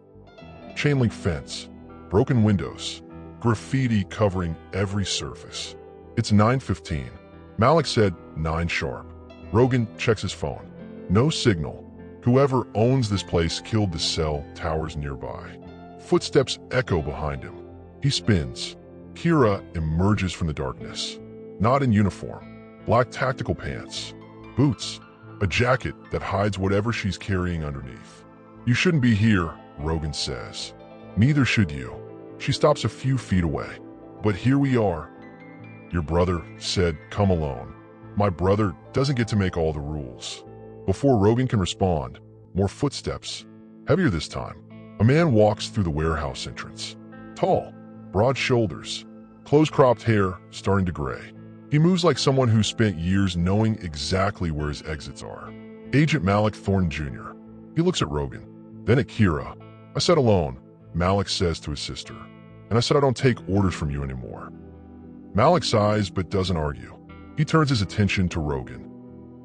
Chain link fence, broken windows, graffiti covering every surface. It's 9:15. Malik said 9 sharp. Rogan checks his phone. No signal. Whoever owns this place killed the cell towers nearby. Footsteps echo behind him. He spins. Kira emerges from the darkness. Not in uniform. Black tactical pants. Boots. A jacket that hides whatever she's carrying underneath. "You shouldn't be here," Rogan says. "Neither should you." She stops a few feet away. "But here we are." "Your brother said come alone." "My brother doesn't get to make all the rules." Before Rogan can respond, more footsteps. Heavier this time. A man walks through the warehouse entrance. Tall, broad shoulders, close-cropped hair starting to gray. He moves like someone who spent years knowing exactly where his exits are. Agent Malik Thornton Jr. He looks at Rogan, then at Kira. "I said alone," Malik says to his sister. "And I said I don't take orders from you anymore." Malik sighs but doesn't argue. He turns his attention to Rogan.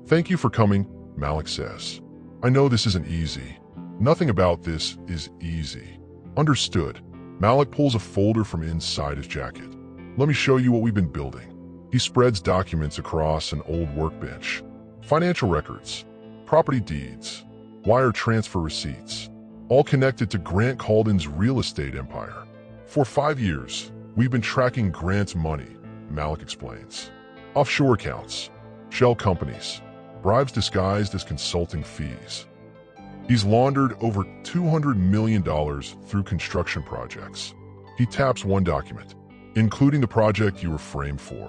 "Thank you for coming," Malik says. "I know this isn't easy. Nothing about this is easy." "Understood." Malik pulls a folder from inside his jacket. "Let me show you what we've been building." He spreads documents across an old workbench. Financial records, property deeds, wire transfer receipts, all connected to Grant Calden's real estate empire. "For 5 years, we've been tracking Grant's money," Malik explains. "Offshore accounts, shell companies, bribes disguised as consulting fees. He's laundered over $200 million through construction projects." He taps one document, including the project you were framed for.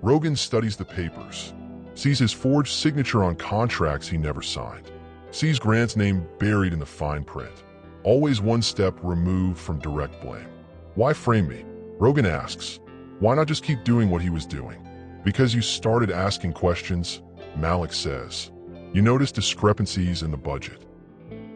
Rogan studies the papers, sees his forged signature on contracts he never signed, sees Grant's name buried in the fine print, always one step removed from direct blame. "Why frame me?" Rogan asks. "Why not just keep doing what he was doing?" "Because you started asking questions," Malik says. "You noticed discrepancies in the budget.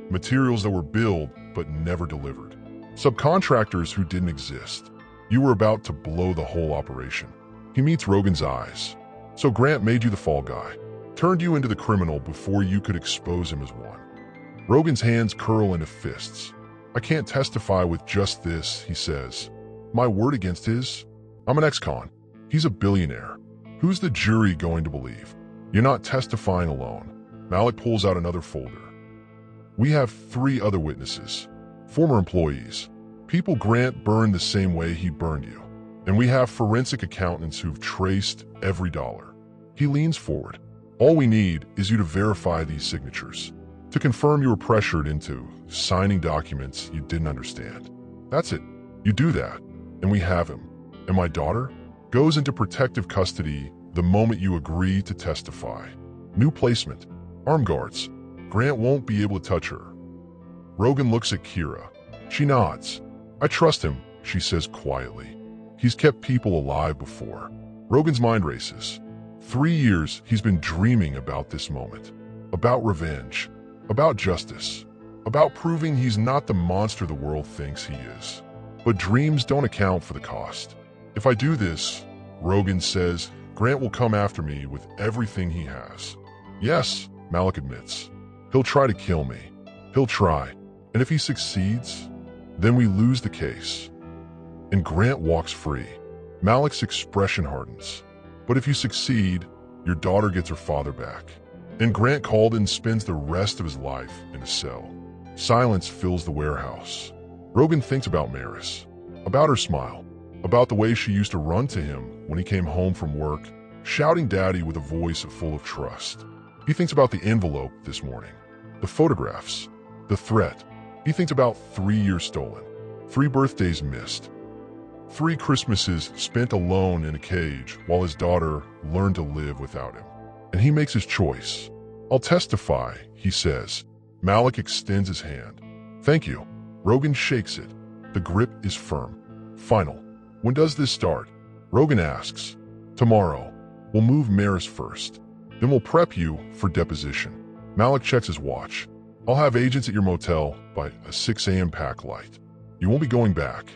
Materials that were billed but never delivered. Subcontractors who didn't exist. You were about to blow the whole operation." He meets Rogan's eyes. "So Grant made you the fall guy, turned you into the criminal before you could expose him as one." Rogan's hands curl into fists. "I can't testify with just this," he says. "My word against his? I'm an ex-con. He's a billionaire. Who's the jury going to believe?" "You're not testifying alone." Malik pulls out another folder. "We have 3 other witnesses, former employees, people Grant burned the same way he burned you. And we have forensic accountants who've traced every dollar." He leans forward. "All we need is you to verify these signatures, to confirm you were pressured into signing documents you didn't understand. That's it. You do that, and we have him. And my daughter goes into protective custody the moment you agree to testify. New placement, armed guards. Grant won't be able to touch her." Rogan looks at Kira. She nods. "I trust him," she says quietly. "He's kept people alive before." Rogan's mind races. 3 years he's been dreaming about this moment. About revenge. About justice. About proving he's not the monster the world thinks he is. But dreams don't account for the cost. "If I do this," Rogan says, "Grant will come after me with everything he has." "Yes," Malik admits. "He'll try to kill me. He'll try. And if he succeeds, then we lose the case. And Grant walks free." Malik's expression hardens. "But if you succeed, your daughter gets her father back. And Grant Calden spends the rest of his life in a cell." Silence fills the warehouse. Rogan thinks about Maris, about her smile, about the way she used to run to him when he came home from work, shouting daddy with a voice full of trust. He thinks about the envelope this morning, the photographs, the threat. He thinks about 3 years stolen, 3 birthdays missed, 3 Christmases spent alone in a cage while his daughter learned to live without him. And he makes his choice. "I'll testify," he says. Malik extends his hand. "Thank you." Rogan shakes it. The grip is firm. Final. When does this start? Rogan asks. Tomorrow. We'll move Maris first. Then we'll prep you for deposition. Malik checks his watch. I'll have agents at your motel by a 6 a.m. pack light. You won't be going back.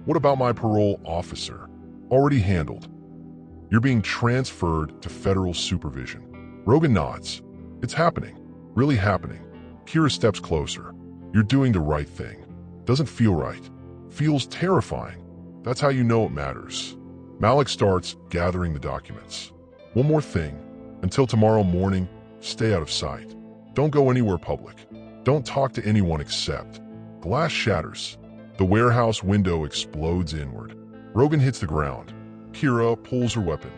What about my parole officer? Already handled. You're being transferred to federal supervision. Rogan nods. It's happening. Really happening. Kira steps closer. You're doing the right thing. Doesn't feel right. Feels terrifying. That's how you know it matters. Malik starts gathering the documents. One more thing. Until tomorrow morning, stay out of sight. Don't go anywhere public. Don't talk to anyone except. Glass shatters. The warehouse window explodes inward. Rogan hits the ground. Kira pulls her weapon.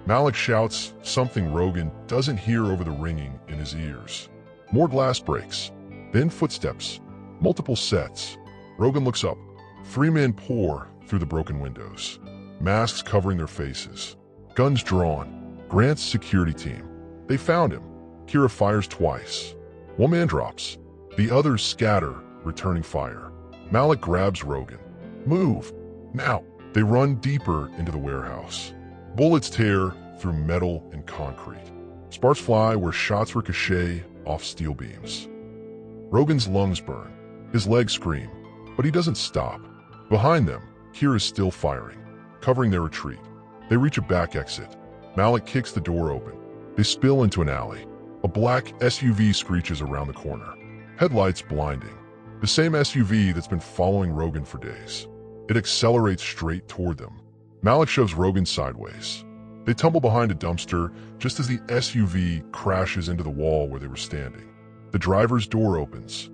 Malik shouts something Rogan doesn't hear over the ringing in his ears. More glass breaks. Then footsteps. Multiple sets. Rogan looks up. 3 men pour through the broken windows. Masks covering their faces. Guns drawn. Grant's security team. They found him. Kira fires twice. 1 man drops. The others scatter, returning fire. Malik grabs Rogan. Move. Now. They run deeper into the warehouse. Bullets tear through metal and concrete. Sparks fly where shots ricochet off steel beams. Rogan's lungs burn. His legs scream, but he doesn't stop. Behind them, Kira is still firing, covering their retreat. They reach a back exit. Malik kicks the door open. They spill into an alley. A black SUV screeches around the corner. Headlights blinding. The same SUV that's been following Rogan for days. It accelerates straight toward them. Malik shoves Rogan sideways. They tumble behind a dumpster just as the SUV crashes into the wall where they were standing. The driver's door opens.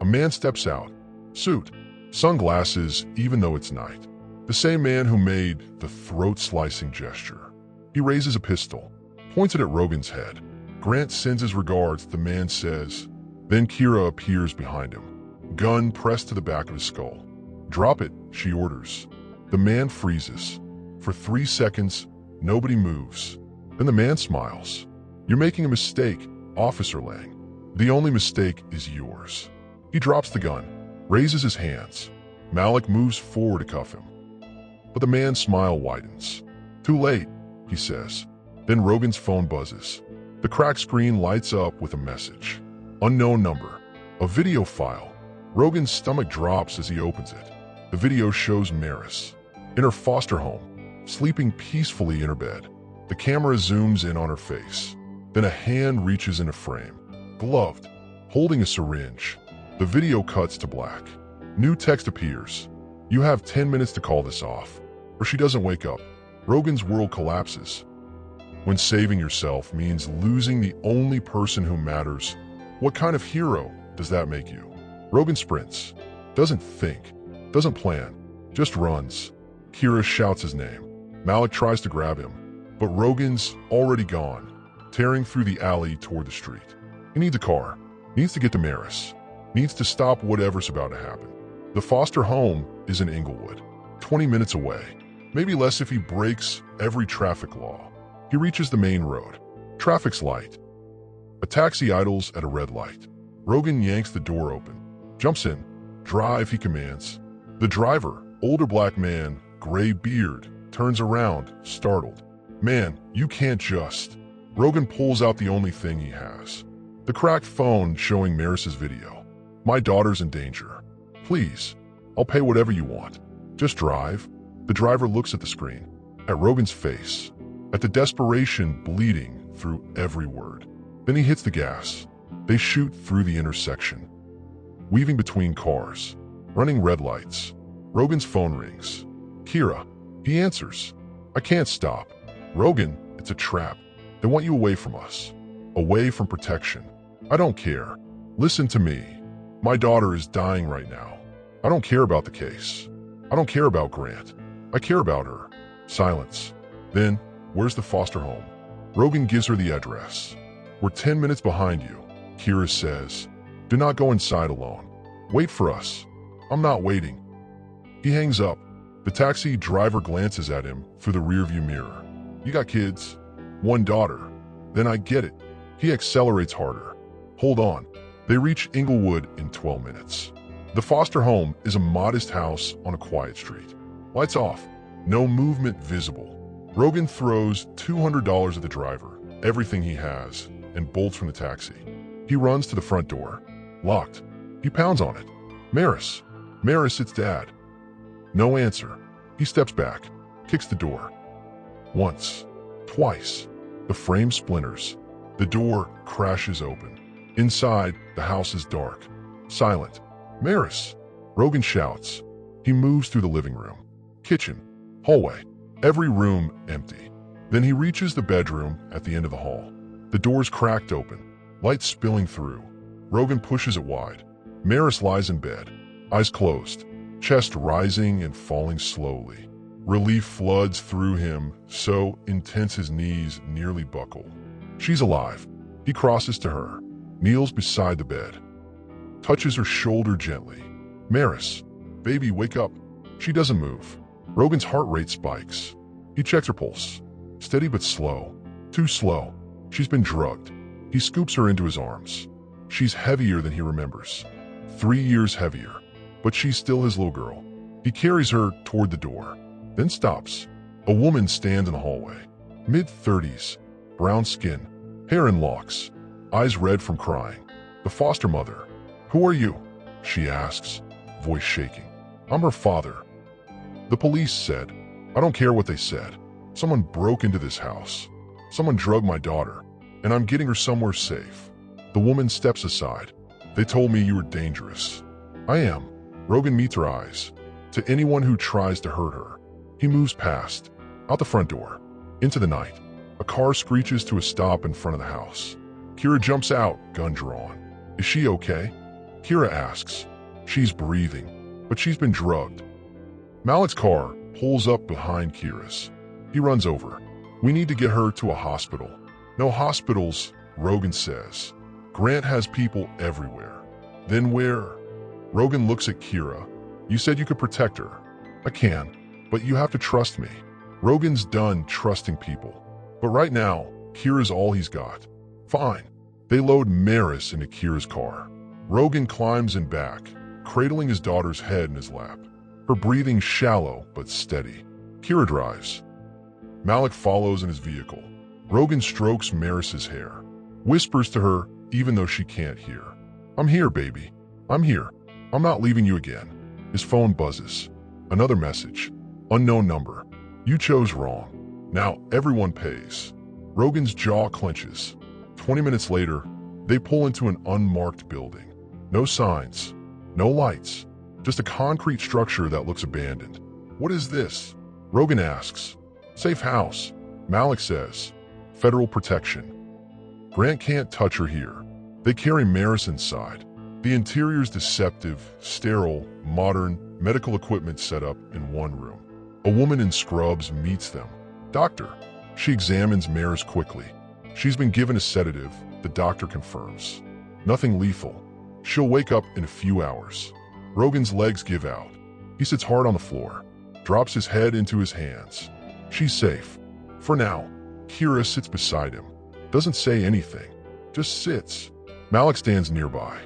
A man steps out. Suit. Sunglasses, even though it's night. The same man who made the throat-slicing gesture. He raises a pistol, points it at Rogan's head. Grant sends his regards, the man says. Then Kira appears behind him, gun pressed to the back of his skull. Drop it, she orders. The man freezes. For 3 seconds, nobody moves. Then the man smiles. You're making a mistake, Officer Lang. The only mistake is yours. He drops the gun, raises his hands. Malik moves forward to cuff him. But the man's smile widens. Too late, he says. Then Rogan's phone buzzes. The cracked screen lights up with a message. Unknown number. A video file. Rogan's stomach drops as he opens it. The video shows Maris, in her foster home, sleeping peacefully in her bed. The camera zooms in on her face. Then a hand reaches in a frame, gloved, holding a syringe. The video cuts to black. New text appears. You have 10 minutes to call this off, or she doesn't wake up. Rogan's world collapses. When saving yourself means losing the only person who matters, what kind of hero does that make you? Rogan sprints, doesn't think, doesn't plan, just runs. Kira shouts his name. Malik tries to grab him, but Rogan's already gone, tearing through the alley toward the street. He needs a car, needs to get to Maris, needs to stop whatever's about to happen. The foster home is in Inglewood, 20 minutes away, maybe less if he breaks every traffic law. He reaches the main road. Traffic's light. A taxi idles at a red light. Rogan yanks the door open, jumps in. Drive, he commands. The driver, older black man, gray beard, turns around, startled. Man, you can't just. Rogan pulls out the only thing he has. The cracked phone showing Maris's video. My daughter's in danger. Please, I'll pay whatever you want. Just drive. The driver looks at the screen, at Rogan's face, at the desperation bleeding through every word. Then he hits the gas. They shoot through the intersection, weaving between cars, running red lights. Rogan's phone rings. Kira. He answers. I can't stop. Rogan, it's a trap. They want you away from us. Away from protection. I don't care. Listen to me. My daughter is dying right now. I don't care about the case. I don't care about Grant. I care about her. Silence. Then, where's the foster home? Rogan gives her the address. We're 10 minutes behind you, Kira says. Do not go inside alone. Wait for us. I'm not waiting. He hangs up. The taxi driver glances at him through the rearview mirror. You got kids? 1 daughter. Then I get it. He accelerates harder. Hold on. They reach Inglewood in 12 minutes. The foster home is a modest house on a quiet street. Lights off. No movement visible. Rogan throws $200 at the driver, everything he has, and bolts from the taxi. He runs to the front door. Locked. He pounds on it. Maris. Maris, it's Dad. No answer. He steps back, kicks the door. Once. Twice. The frame splinters. The door crashes open. Inside, the house is dark. Silent. Maris. Rogan shouts. He moves through the living room. Kitchen. Hallway. Every room empty. Then he reaches the bedroom at the end of the hall. The door's cracked open. Light spilling through. Rogan pushes it wide. Maris lies in bed. Eyes closed. Chest rising and falling slowly. Relief floods through him, so intense his knees nearly buckle. She's alive. He crosses to her. Kneels beside the bed. Touches her shoulder gently. Maris. Baby, wake up. She doesn't move. Rogan's heart rate spikes. He checks her pulse. Steady but slow. Too slow. She's been drugged. He scoops her into his arms. She's heavier than he remembers. 3 years heavier. But she's still his little girl. He carries her toward the door, then stops. A woman stands in the hallway. Mid-30s. Brown skin. Hair in locks. Eyes red from crying. The foster mother. Who are you? She asks, voice shaking. I'm her father. The police said. I don't care what they said. Someone broke into this house. Someone drugged my daughter, and I'm getting her somewhere safe. The woman steps aside. They told me you were dangerous. I am. Rogan meets her eyes. To anyone who tries to hurt her. He moves past. Out the front door. Into the night. A car screeches to a stop in front of the house. Kira jumps out, gun drawn. Is she okay? Kira asks. She's breathing, but she's been drugged. Malik's car pulls up behind Kira's. He runs over. We need to get her to a hospital. No hospitals, Rogan says. Grant has people everywhere. Then where? Rogan looks at Kira. You said you could protect her. I can, but you have to trust me. Rogan's done trusting people. But right now, Kira's all he's got. Fine. They load Maris into Kira's car. Rogan climbs in back, cradling his daughter's head in his lap. Her breathing shallow but steady. Kira drives. Malik follows in his vehicle. Rogan strokes Maris's hair. Whispers to her even though she can't hear. I'm here, baby. I'm here. I'm not leaving you again. His phone buzzes. Another message. Unknown number. You chose wrong. Now everyone pays. Rogan's jaw clenches. 20 minutes later, they pull into an unmarked building. No signs. No lights. Just a concrete structure that looks abandoned. What is this? Rogan asks. Safe house. Malik says. Federal protection. Grant can't touch her here. They carry Maris inside. The interior's deceptive, sterile, modern, medical equipment set up in one room. A woman in scrubs meets them. Doctor. She examines Maris quickly. She's been given a sedative, the doctor confirms. Nothing lethal. She'll wake up in a few hours. Rogan's legs give out. He sits hard on the floor, drops his head into his hands. She's safe. For now. Kira sits beside him. Doesn't say anything. Just sits. Malik stands nearby.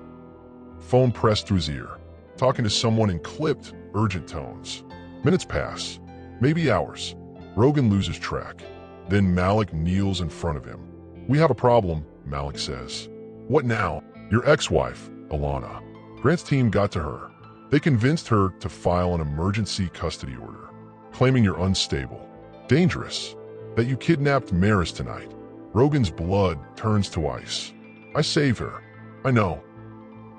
Phone pressed to his ear. Talking to someone in clipped, urgent tones. Minutes pass. Maybe hours. Rogan loses track. Then Malik kneels in front of him. We have a problem, Malik says. What now? Your ex-wife, Alana. Grant's team got to her. They convinced her to file an emergency custody order, claiming you're unstable, dangerous, that you kidnapped Maris tonight. Rogan's blood turns to ice. I saved her. I know.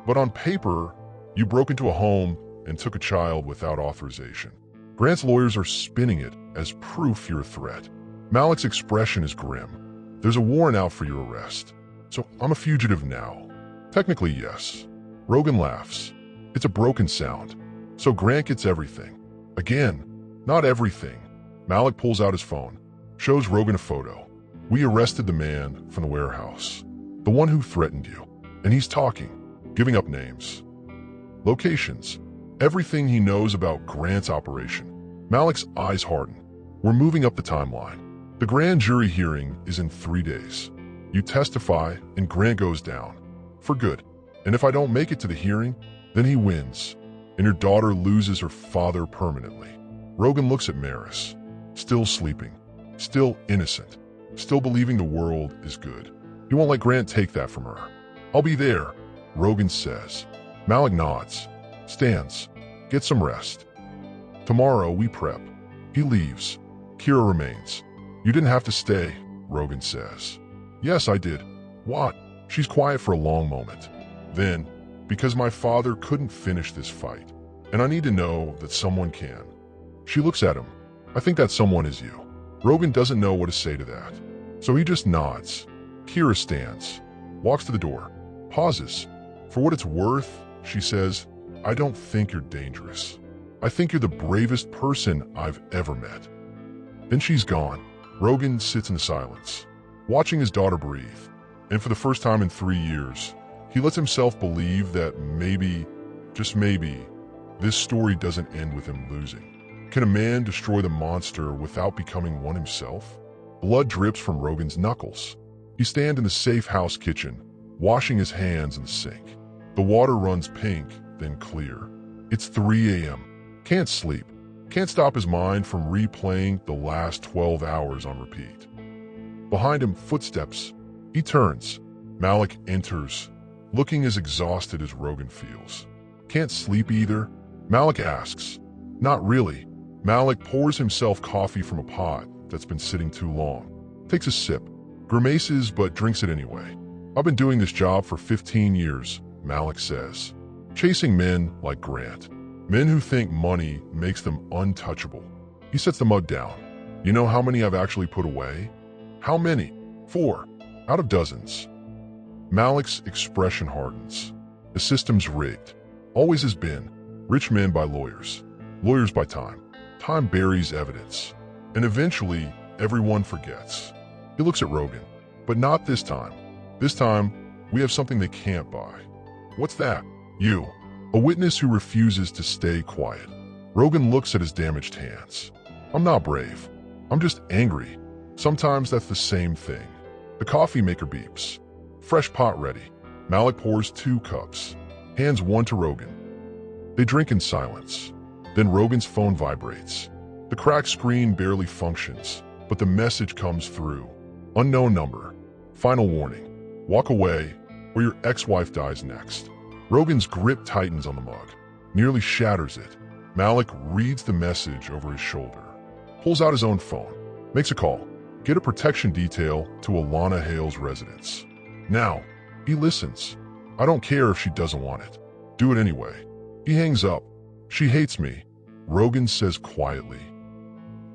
But on paper, you broke into a home and took a child without authorization. Grant's lawyers are spinning it as proof you're a threat. Malik's expression is grim. There's a warrant out for your arrest. So I'm a fugitive now. Technically, yes. Rogan laughs. It's a broken sound. So Grant gets everything. Again, not everything. Malik pulls out his phone, shows Rogan a photo. We arrested the man from the warehouse. The one who threatened you. And he's talking, giving up names. Locations. Everything he knows about Grant's operation. Malik's eyes harden. We're moving up the timeline. The grand jury hearing is in 3 days. You testify and Grant goes down. For good. And if I don't make it to the hearing, then he wins. And your daughter loses her father permanently. Rogan looks at Maris, still sleeping, still innocent, still believing the world is good. He won't let Grant take that from her. I'll be there, Rogan says. Malik nods, stands, gets some rest. Tomorrow we prep. He leaves. Kira remains. You didn't have to stay, Rogan says. Yes, I did. What? She's quiet for a long moment. Then, because my father couldn't finish this fight, and I need to know that someone can. She looks at him. I think that someone is you. Rogan doesn't know what to say to that, so he just nods. Kira stands, walks to the door, pauses. For what it's worth, she says, I don't think you're dangerous. I think you're the bravest person I've ever met. Then she's gone. Rogan sits in silence, watching his daughter breathe, and for the first time in 3 years, he lets himself believe that maybe, just maybe, this story doesn't end with him losing. Can a man destroy the monster without becoming one himself? Blood drips from Rogan's knuckles. He stands in the safe house kitchen, washing his hands in the sink. The water runs pink, then clear. It's 3 a.m. Can't sleep. Can't stop his mind from replaying the last 12 hours on repeat. Behind him, footsteps. He turns. Malik enters, looking as exhausted as Rogan feels. Can't sleep either? Malik asks. Not really. Malik pours himself coffee from a pot that's been sitting too long. Takes a sip, grimaces but drinks it anyway. I've been doing this job for 15 years, Malik says. Chasing men like Grant. Men who think money makes them untouchable. He sets the mug down. You know how many I've actually put away? How many? 4. Out of dozens. Malik's expression hardens. The system's rigged. Always has been. Rich men by lawyers. Lawyers by time. Time buries evidence. And eventually, everyone forgets. He looks at Rogan. But not this time. This time, we have something they can't buy. What's that? You. A witness who refuses to stay quiet. Rogan looks at his damaged hands. I'm not brave. I'm just angry. Sometimes that's the same thing. The coffee maker beeps. Fresh pot ready. Malik pours 2 cups. Hands one to Rogan. They drink in silence. Then Rogan's phone vibrates. The cracked screen barely functions, but the message comes through. Unknown number. Final warning. Walk away, or your ex-wife dies next. Rogan's grip tightens on the mug, nearly shatters it. Malik reads the message over his shoulder, pulls out his own phone, makes a call. Get a protection detail to Alana Hale's residence. Now, he listens. I don't care if she doesn't want it. Do it anyway. He hangs up. She hates me, Rogan says quietly.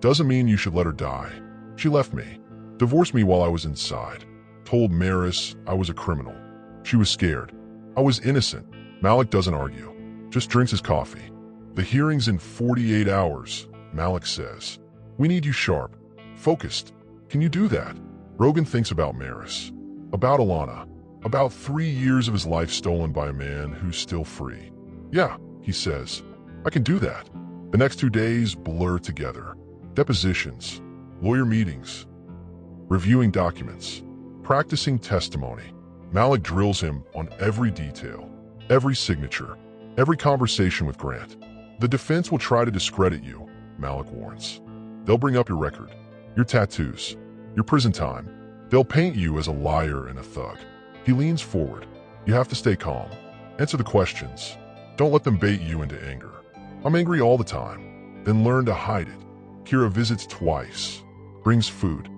Doesn't mean you should let her die. She left me. Divorced me while I was inside. Told Maris I was a criminal. She was scared. I was innocent. Malik doesn't argue. Just drinks his coffee. The hearing's in 48 hours, Malik says. We need you sharp. Focused. Can you do that? Rogan thinks about Maris. About Alana. About 3 years of his life stolen by a man who's still free. Yeah, he says. I can do that. The next 2 days blur together. Depositions. Lawyer meetings. Reviewing documents. Practicing testimony. Malik drills him on every detail, every signature, every conversation with Grant. The defense will try to discredit you, Malik warns. They'll bring up your record, your tattoos, your prison time. They'll paint you as a liar and a thug. He leans forward. You have to stay calm. Answer the questions. Don't let them bait you into anger. I'm angry all the time. Then learn to hide it. Kira visits twice, brings food,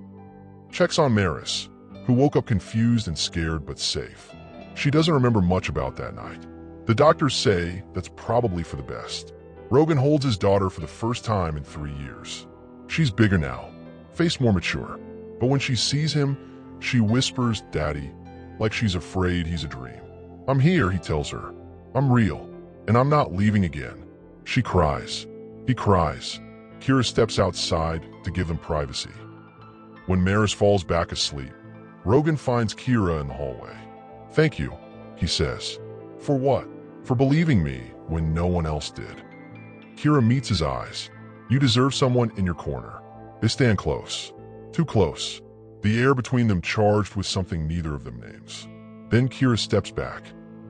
checks on Maris, who woke up confused and scared but safe. She doesn't remember much about that night. The doctors say that's probably for the best. Rogan holds his daughter for the first time in 3 years. She's bigger now, face more mature. But when she sees him, she whispers, Daddy, like she's afraid he's a dream. I'm here, he tells her. I'm real, and I'm not leaving again. She cries. He cries. Kira steps outside to give them privacy. When Maris falls back asleep, Rogan finds Kira in the hallway. Thank you, he says. For what? For believing me when no one else did. Kira meets his eyes. You deserve someone in your corner. They stand close. Too close. The air between them charged with something neither of them names. Then Kira steps back.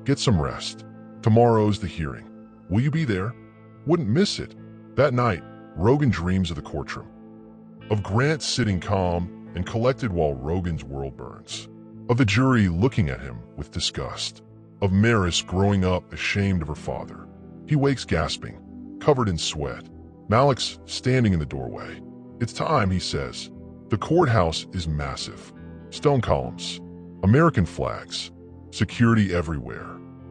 Get some rest. Tomorrow's the hearing. Will you be there? Wouldn't miss it. That night, Rogan dreams of the courtroom, of Grant sitting calm and collected while Rogan's world burns, of the jury looking at him with disgust, of Maris growing up ashamed of her father. He wakes gasping, covered in sweat. Malik's standing in the doorway. "It's time," he says. The courthouse is massive. Stone columns, American flags, security everywhere.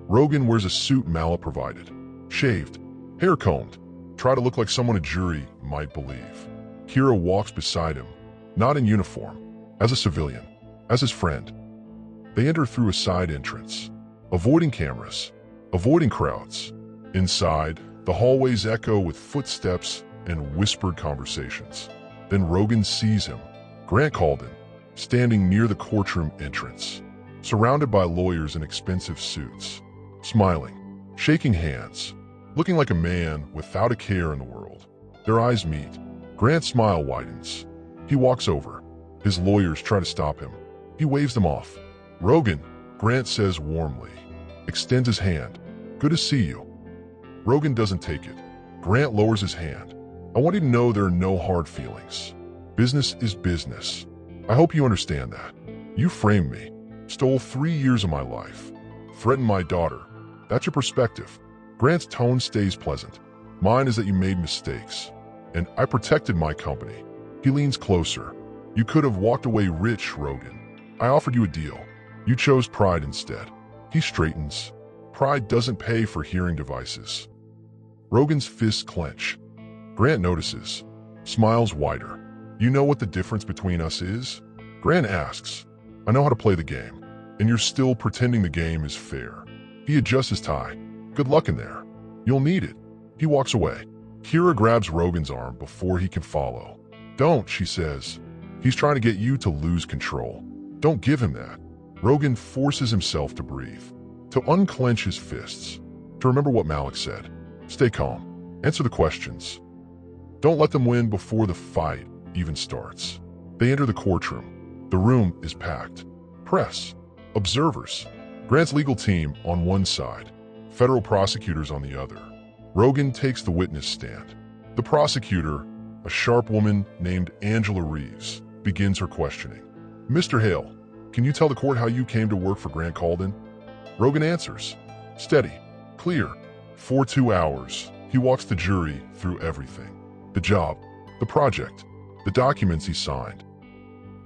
Rogan wears a suit Malik provided, shaved, hair combed, try to look like someone a jury might believe. Kira walks beside him, not in uniform, as a civilian, as his friend. They enter through a side entrance, avoiding cameras, avoiding crowds. Inside, the hallways echo with footsteps and whispered conversations. Then Rogan sees him, Grant Calden, standing near the courtroom entrance, surrounded by lawyers in expensive suits, smiling, shaking hands, looking like a man without a care in the world. Their eyes meet. Grant's smile widens. He walks over. His lawyers try to stop him. He waves them off. "Rogan," Grant says warmly, extends his hand. "Good to see you." Rogan doesn't take it. Grant lowers his hand. "I want you to know there are no hard feelings. Business is business. I hope you understand that. You framed me, stole 3 years of my life, threatened my daughter. That's your perspective." Grant's tone stays pleasant. "Mine is that you made mistakes, and I protected my company." He leans closer. "You could have walked away rich, Rogan. I offered you a deal. You chose pride instead." He straightens. "Pride doesn't pay for hearing devices." Rogan's fists clench. Grant notices, smiles wider. "You know what the difference between us is?" Grant asks. "I know how to play the game, and you're still pretending the game is fair." He adjusts his tie. "Good luck in there. You'll need it." He walks away. Kira grabs Rogan's arm before he can follow. "Don't," she says. "He's trying to get you to lose control. Don't give him that." Rogan forces himself to breathe, to unclench his fists, to remember what Malik said. "Stay calm. Answer the questions. Don't let them win before the fight even starts." They enter the courtroom. The room is packed. Press, observers, Grant's legal team on one side, federal prosecutors on the other. Rogan takes the witness stand. The prosecutor, a sharp woman named Angela Reeves, begins her questioning. "Mr. Hale, can you tell the court how you came to work for Grant Calden?" Rogan answers, steady, clear. For 2 hours, he walks the jury through everything. The job, the project, the documents he signed,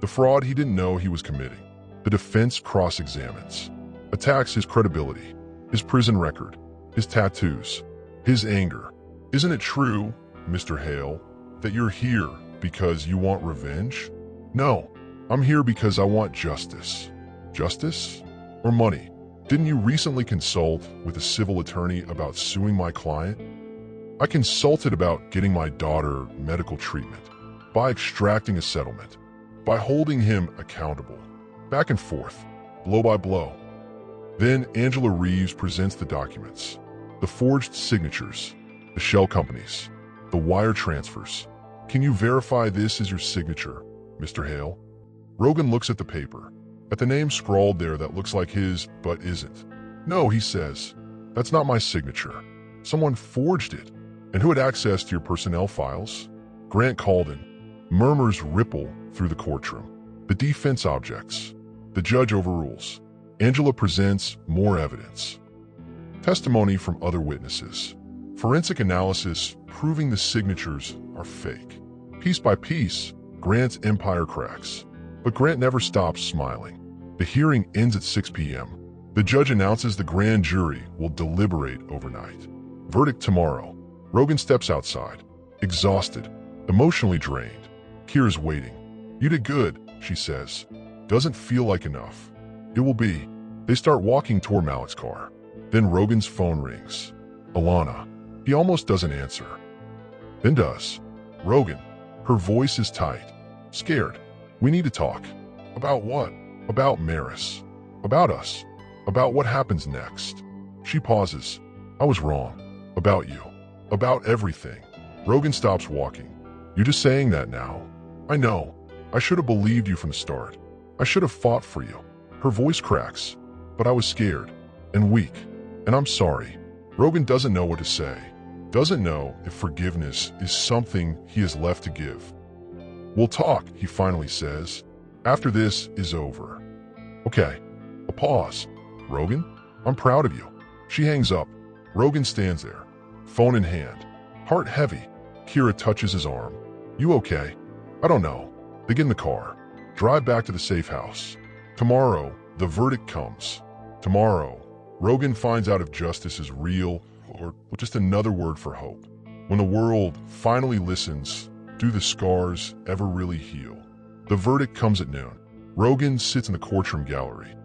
the fraud he didn't know he was committing. The defense cross-examines, attacks his credibility, his prison record, his tattoos, his anger. "Isn't it true, Mr. Hale, that you're here because you want revenge?" "No, I'm here because I want justice." "Justice? Or money? Didn't you recently consult with a civil attorney about suing my client?" "I consulted about getting my daughter medical treatment, by extracting a settlement, by holding him accountable. Back and forth, blow by blow." Then Angela Reeves presents the documents, the forged signatures, the shell companies, the wire transfers. "Can you verify this is your signature, Mr. Hale?" Rogan looks at the paper, at the name scrawled there that looks like his but isn't. "No," he says, "that's not my signature. Someone forged it." "And who had access to your personnel files?" Grant Calden. Murmurs ripple through the courtroom. The defense objects. The judge overrules. Angela presents more evidence. Testimony from other witnesses. Forensic analysis proving the signatures are fake. Piece by piece, Grant's empire cracks. But Grant never stops smiling. The hearing ends at 6 p.m. The judge announces the grand jury will deliberate overnight. Verdict tomorrow. Rogan steps outside, exhausted, emotionally drained. Kira's waiting. "You did good," she says. "Doesn't feel like enough." "It will be." They start walking toward Malik's car. Then Rogan's phone rings. Alana. He almost doesn't answer. Then does. "Rogan." Her voice is tight, scared. "We need to talk." "About what?" "About Maris. About us. About what happens next." She pauses. "I was wrong. About you. About everything." Rogan stops walking. "You're just saying that now." "I know. I should have believed you from the start. I should have fought for you." Her voice cracks. "But I was scared. And weak. And I'm sorry." Rogan doesn't know what to say. Doesn't know if forgiveness is something he has left to give. We'll talk, he finally says, after this is over. Okay. A pause. Rogan, I'm proud of you. She hangs up. Rogan stands there, phone in hand, heart heavy. Kira touches his arm. You okay? I don't know. They get in the car, drive back to the safe house. Tomorrow, the verdict comes. Tomorrow, Rogan finds out if justice is real or just another word for hope. When the world finally listens, do the scars ever really heal? The verdict comes at noon. Rogan sits in the courtroom gallery.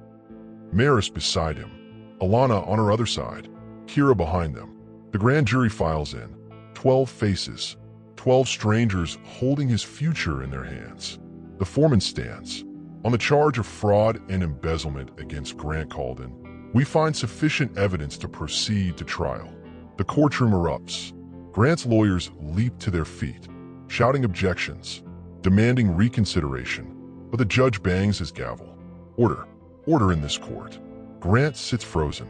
Maris beside him, Alana on her other side, Kira behind them. The grand jury files in. 12 faces, 12 strangers holding his future in their hands. The foreman stands. On the charge of fraud and embezzlement against Grant Calden, we find sufficient evidence to proceed to trial. The courtroom erupts. Grant's lawyers leap to their feet, shouting objections, demanding reconsideration, but the judge bangs his gavel. Order. Order in this court. Grant sits frozen.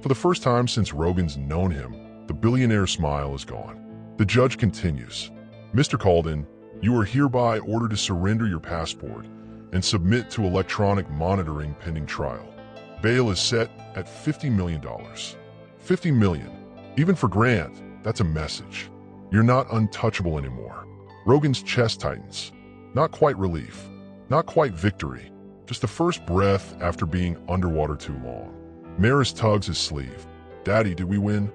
For the first time since Rogan's known him, the billionaire's smile is gone. The judge continues. Mr. Calden, you are hereby ordered to surrender your passport and submit to electronic monitoring pending trial. Bail is set at $50 million. $50 million. Even for Grant, that's a message. You're not untouchable anymore. Rogan's chest tightens. Not quite relief. Not quite victory. Just the first breath after being underwater too long. Maris tugs his sleeve. Daddy, did we win?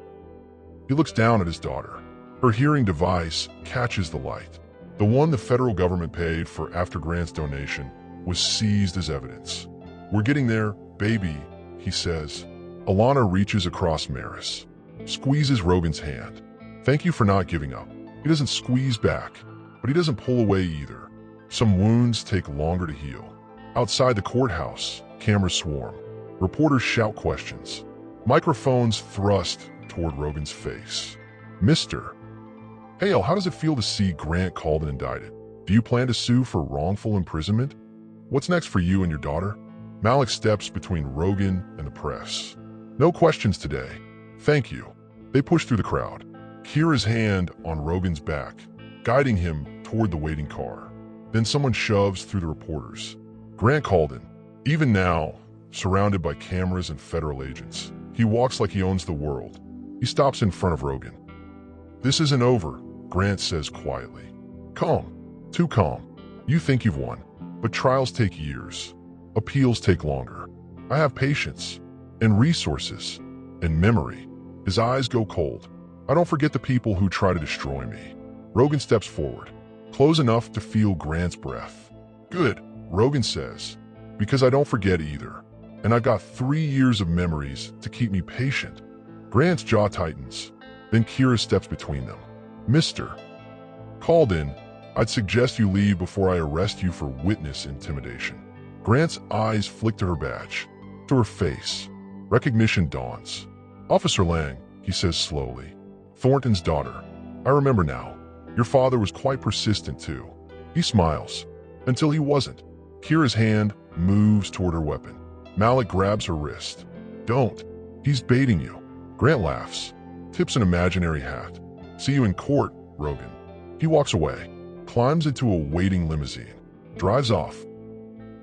He looks down at his daughter. Her hearing device catches the light. The one the federal government paid for after Grant's donation was seized as evidence. We're getting there, baby, he says. Alana reaches across Maris, squeezes Rogan's hand. Thank you for not giving up. He doesn't squeeze back, but he doesn't pull away either. Some wounds take longer to heal. Outside the courthouse, cameras swarm. Reporters shout questions. Microphones thrust toward Rogan's face. Mister. Hale, how does it feel to see Grant Calden indicted? Do you plan to sue for wrongful imprisonment? What's next for you and your daughter? Malik steps between Rogan and the press. No questions today. Thank you. They push through the crowd. Kira's hand on Rogan's back, guiding him toward the waiting car. Then someone shoves through the reporters. Grant Calden, even now, surrounded by cameras and federal agents, he walks like he owns the world. He stops in front of Rogan. This isn't over, Grant says quietly. Calm, too calm. You think you've won, but trials take years. Appeals take longer. I have patience, and resources, and memory. His eyes go cold. I don't forget the people who try to destroy me. Rogan steps forward, close enough to feel Grant's breath. Good, Rogan says, because I don't forget either. And I've got 3 years of memories to keep me patient. Grant's jaw tightens. Then Kira steps between them. Mister. Calden, I'd suggest you leave before I arrest you for witness intimidation. Grant's eyes flick to her badge, to her face. Recognition dawns. Officer Lang, he says slowly. Thornton's daughter. I remember now. Your father was quite persistent too. He smiles. Until he wasn't. Kira's hand moves toward her weapon. Malik grabs her wrist. Don't. He's baiting you. Grant laughs. Tips an imaginary hat. See you in court, Rogan. He walks away, climbs into a waiting limousine, drives off.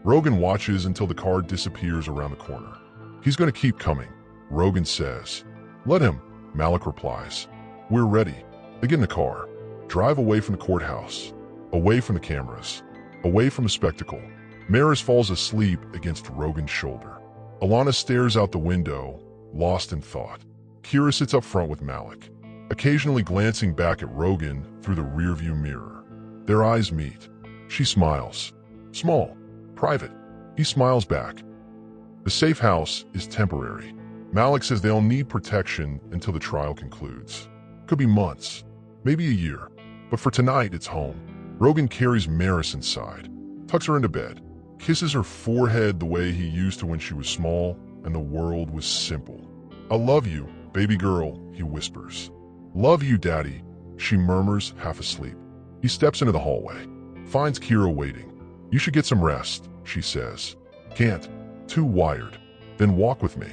Rogan watches until the car disappears around the corner. He's going to keep coming, Rogan says. Let him, Malik replies. We're ready. They get in the car, drive away from the courthouse, away from the cameras, away from the spectacle. Maris falls asleep against Rogan's shoulder. Alana stares out the window, lost in thought. Kira sits up front with Malik, occasionally glancing back at Rogan through the rearview mirror. Their eyes meet. She smiles. Small, private. He smiles back. The safe house is temporary. Malik says they'll need protection until the trial concludes. Could be months, maybe a year. But for tonight, it's home. Rogan carries Maris inside, tucks her into bed, kisses her forehead the way he used to when she was small and the world was simple. I love you, baby girl, he whispers. Love you, daddy, she murmurs, half asleep. He steps into the hallway, finds Kira waiting. You should get some rest, she says. Can't. Too wired. Then walk with me.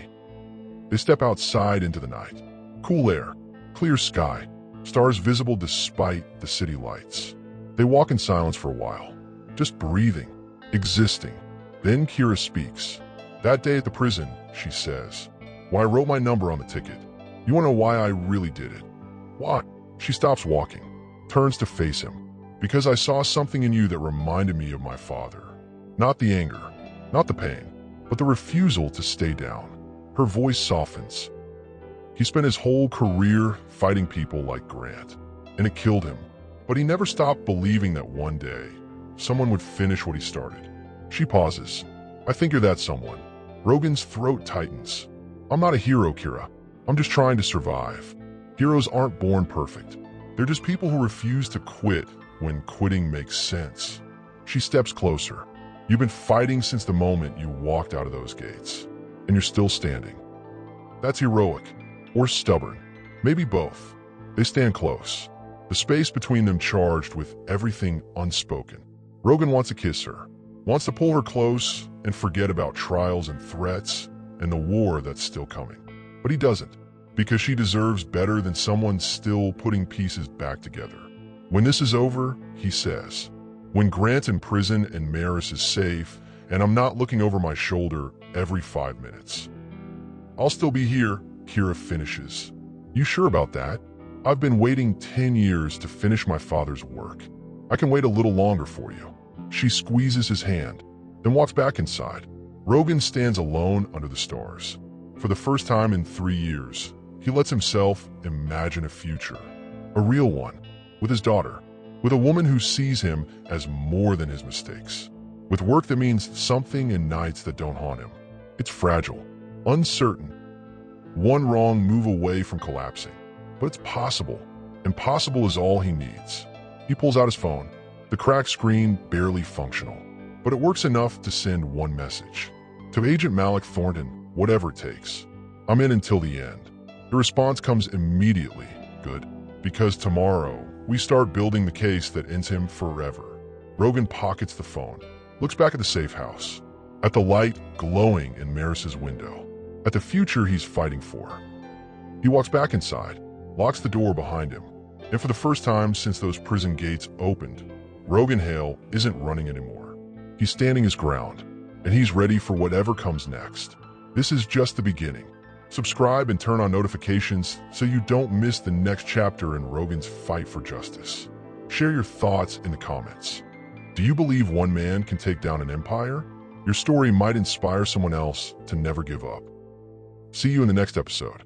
They step outside into the night. Cool air. Clear sky, stars visible despite the city lights. They walk in silence for a while, just breathing, existing. Then Kira speaks. That day at the prison, she says, "When I wrote my number on the ticket, you want to know why I really did it?" "Why?" She stops walking, turns to face him. "Because I saw something in you that reminded me of my father. Not the anger, not the pain, but the refusal to stay down." Her voice softens. He spent his whole career fighting people like Grant, and it killed him. But he never stopped believing that one day, someone would finish what he started. She pauses. "I think you're that someone." Rogan's throat tightens. "I'm not a hero, Kira. I'm just trying to survive. Heroes aren't born perfect. They're just people who refuse to quit when quitting makes sense." She steps closer. "You've been fighting since the moment you walked out of those gates, and you're still standing. That's heroic, or stubborn, maybe both." They stand close, the space between them charged with everything unspoken. Rogan wants to kiss her, wants to pull her close and forget about trials and threats and the war that's still coming. But he doesn't, because she deserves better than someone still putting pieces back together. "When this is over," he says, "when Grant's in prison and Maris is safe, and I'm not looking over my shoulder every 5 minutes, I'll still be here," Kira finishes. "You sure about that?" "I've been waiting 10 years to finish my father's work. I can wait a little longer for you." She squeezes his hand, then walks back inside. Rogan stands alone under the stars. For the first time in 3 years, he lets himself imagine a future, a real one, with his daughter, with a woman who sees him as more than his mistakes, with work that means something and nights that don't haunt him. It's fragile, uncertain, one wrong move away from collapsing. But it's possible, and possible is all he needs. He pulls out his phone, the cracked screen barely functional, but it works enough to send one message. "To Agent Malik Thornton, whatever it takes. I'm in until the end." The response comes immediately. "Good. Because tomorrow, we start building the case that ends him forever." Rogan pockets the phone, looks back at the safe house, at the light glowing in Maris's window, at the future he's fighting for. He walks back inside, locks the door behind him, and for the first time since those prison gates opened, Rogan Hale isn't running anymore. He's standing his ground, and he's ready for whatever comes next. This is just the beginning. Subscribe and turn on notifications so you don't miss the next chapter in Rogan's fight for justice. Share your thoughts in the comments. Do you believe one man can take down an empire? Your story might inspire someone else to never give up. See you in the next episode.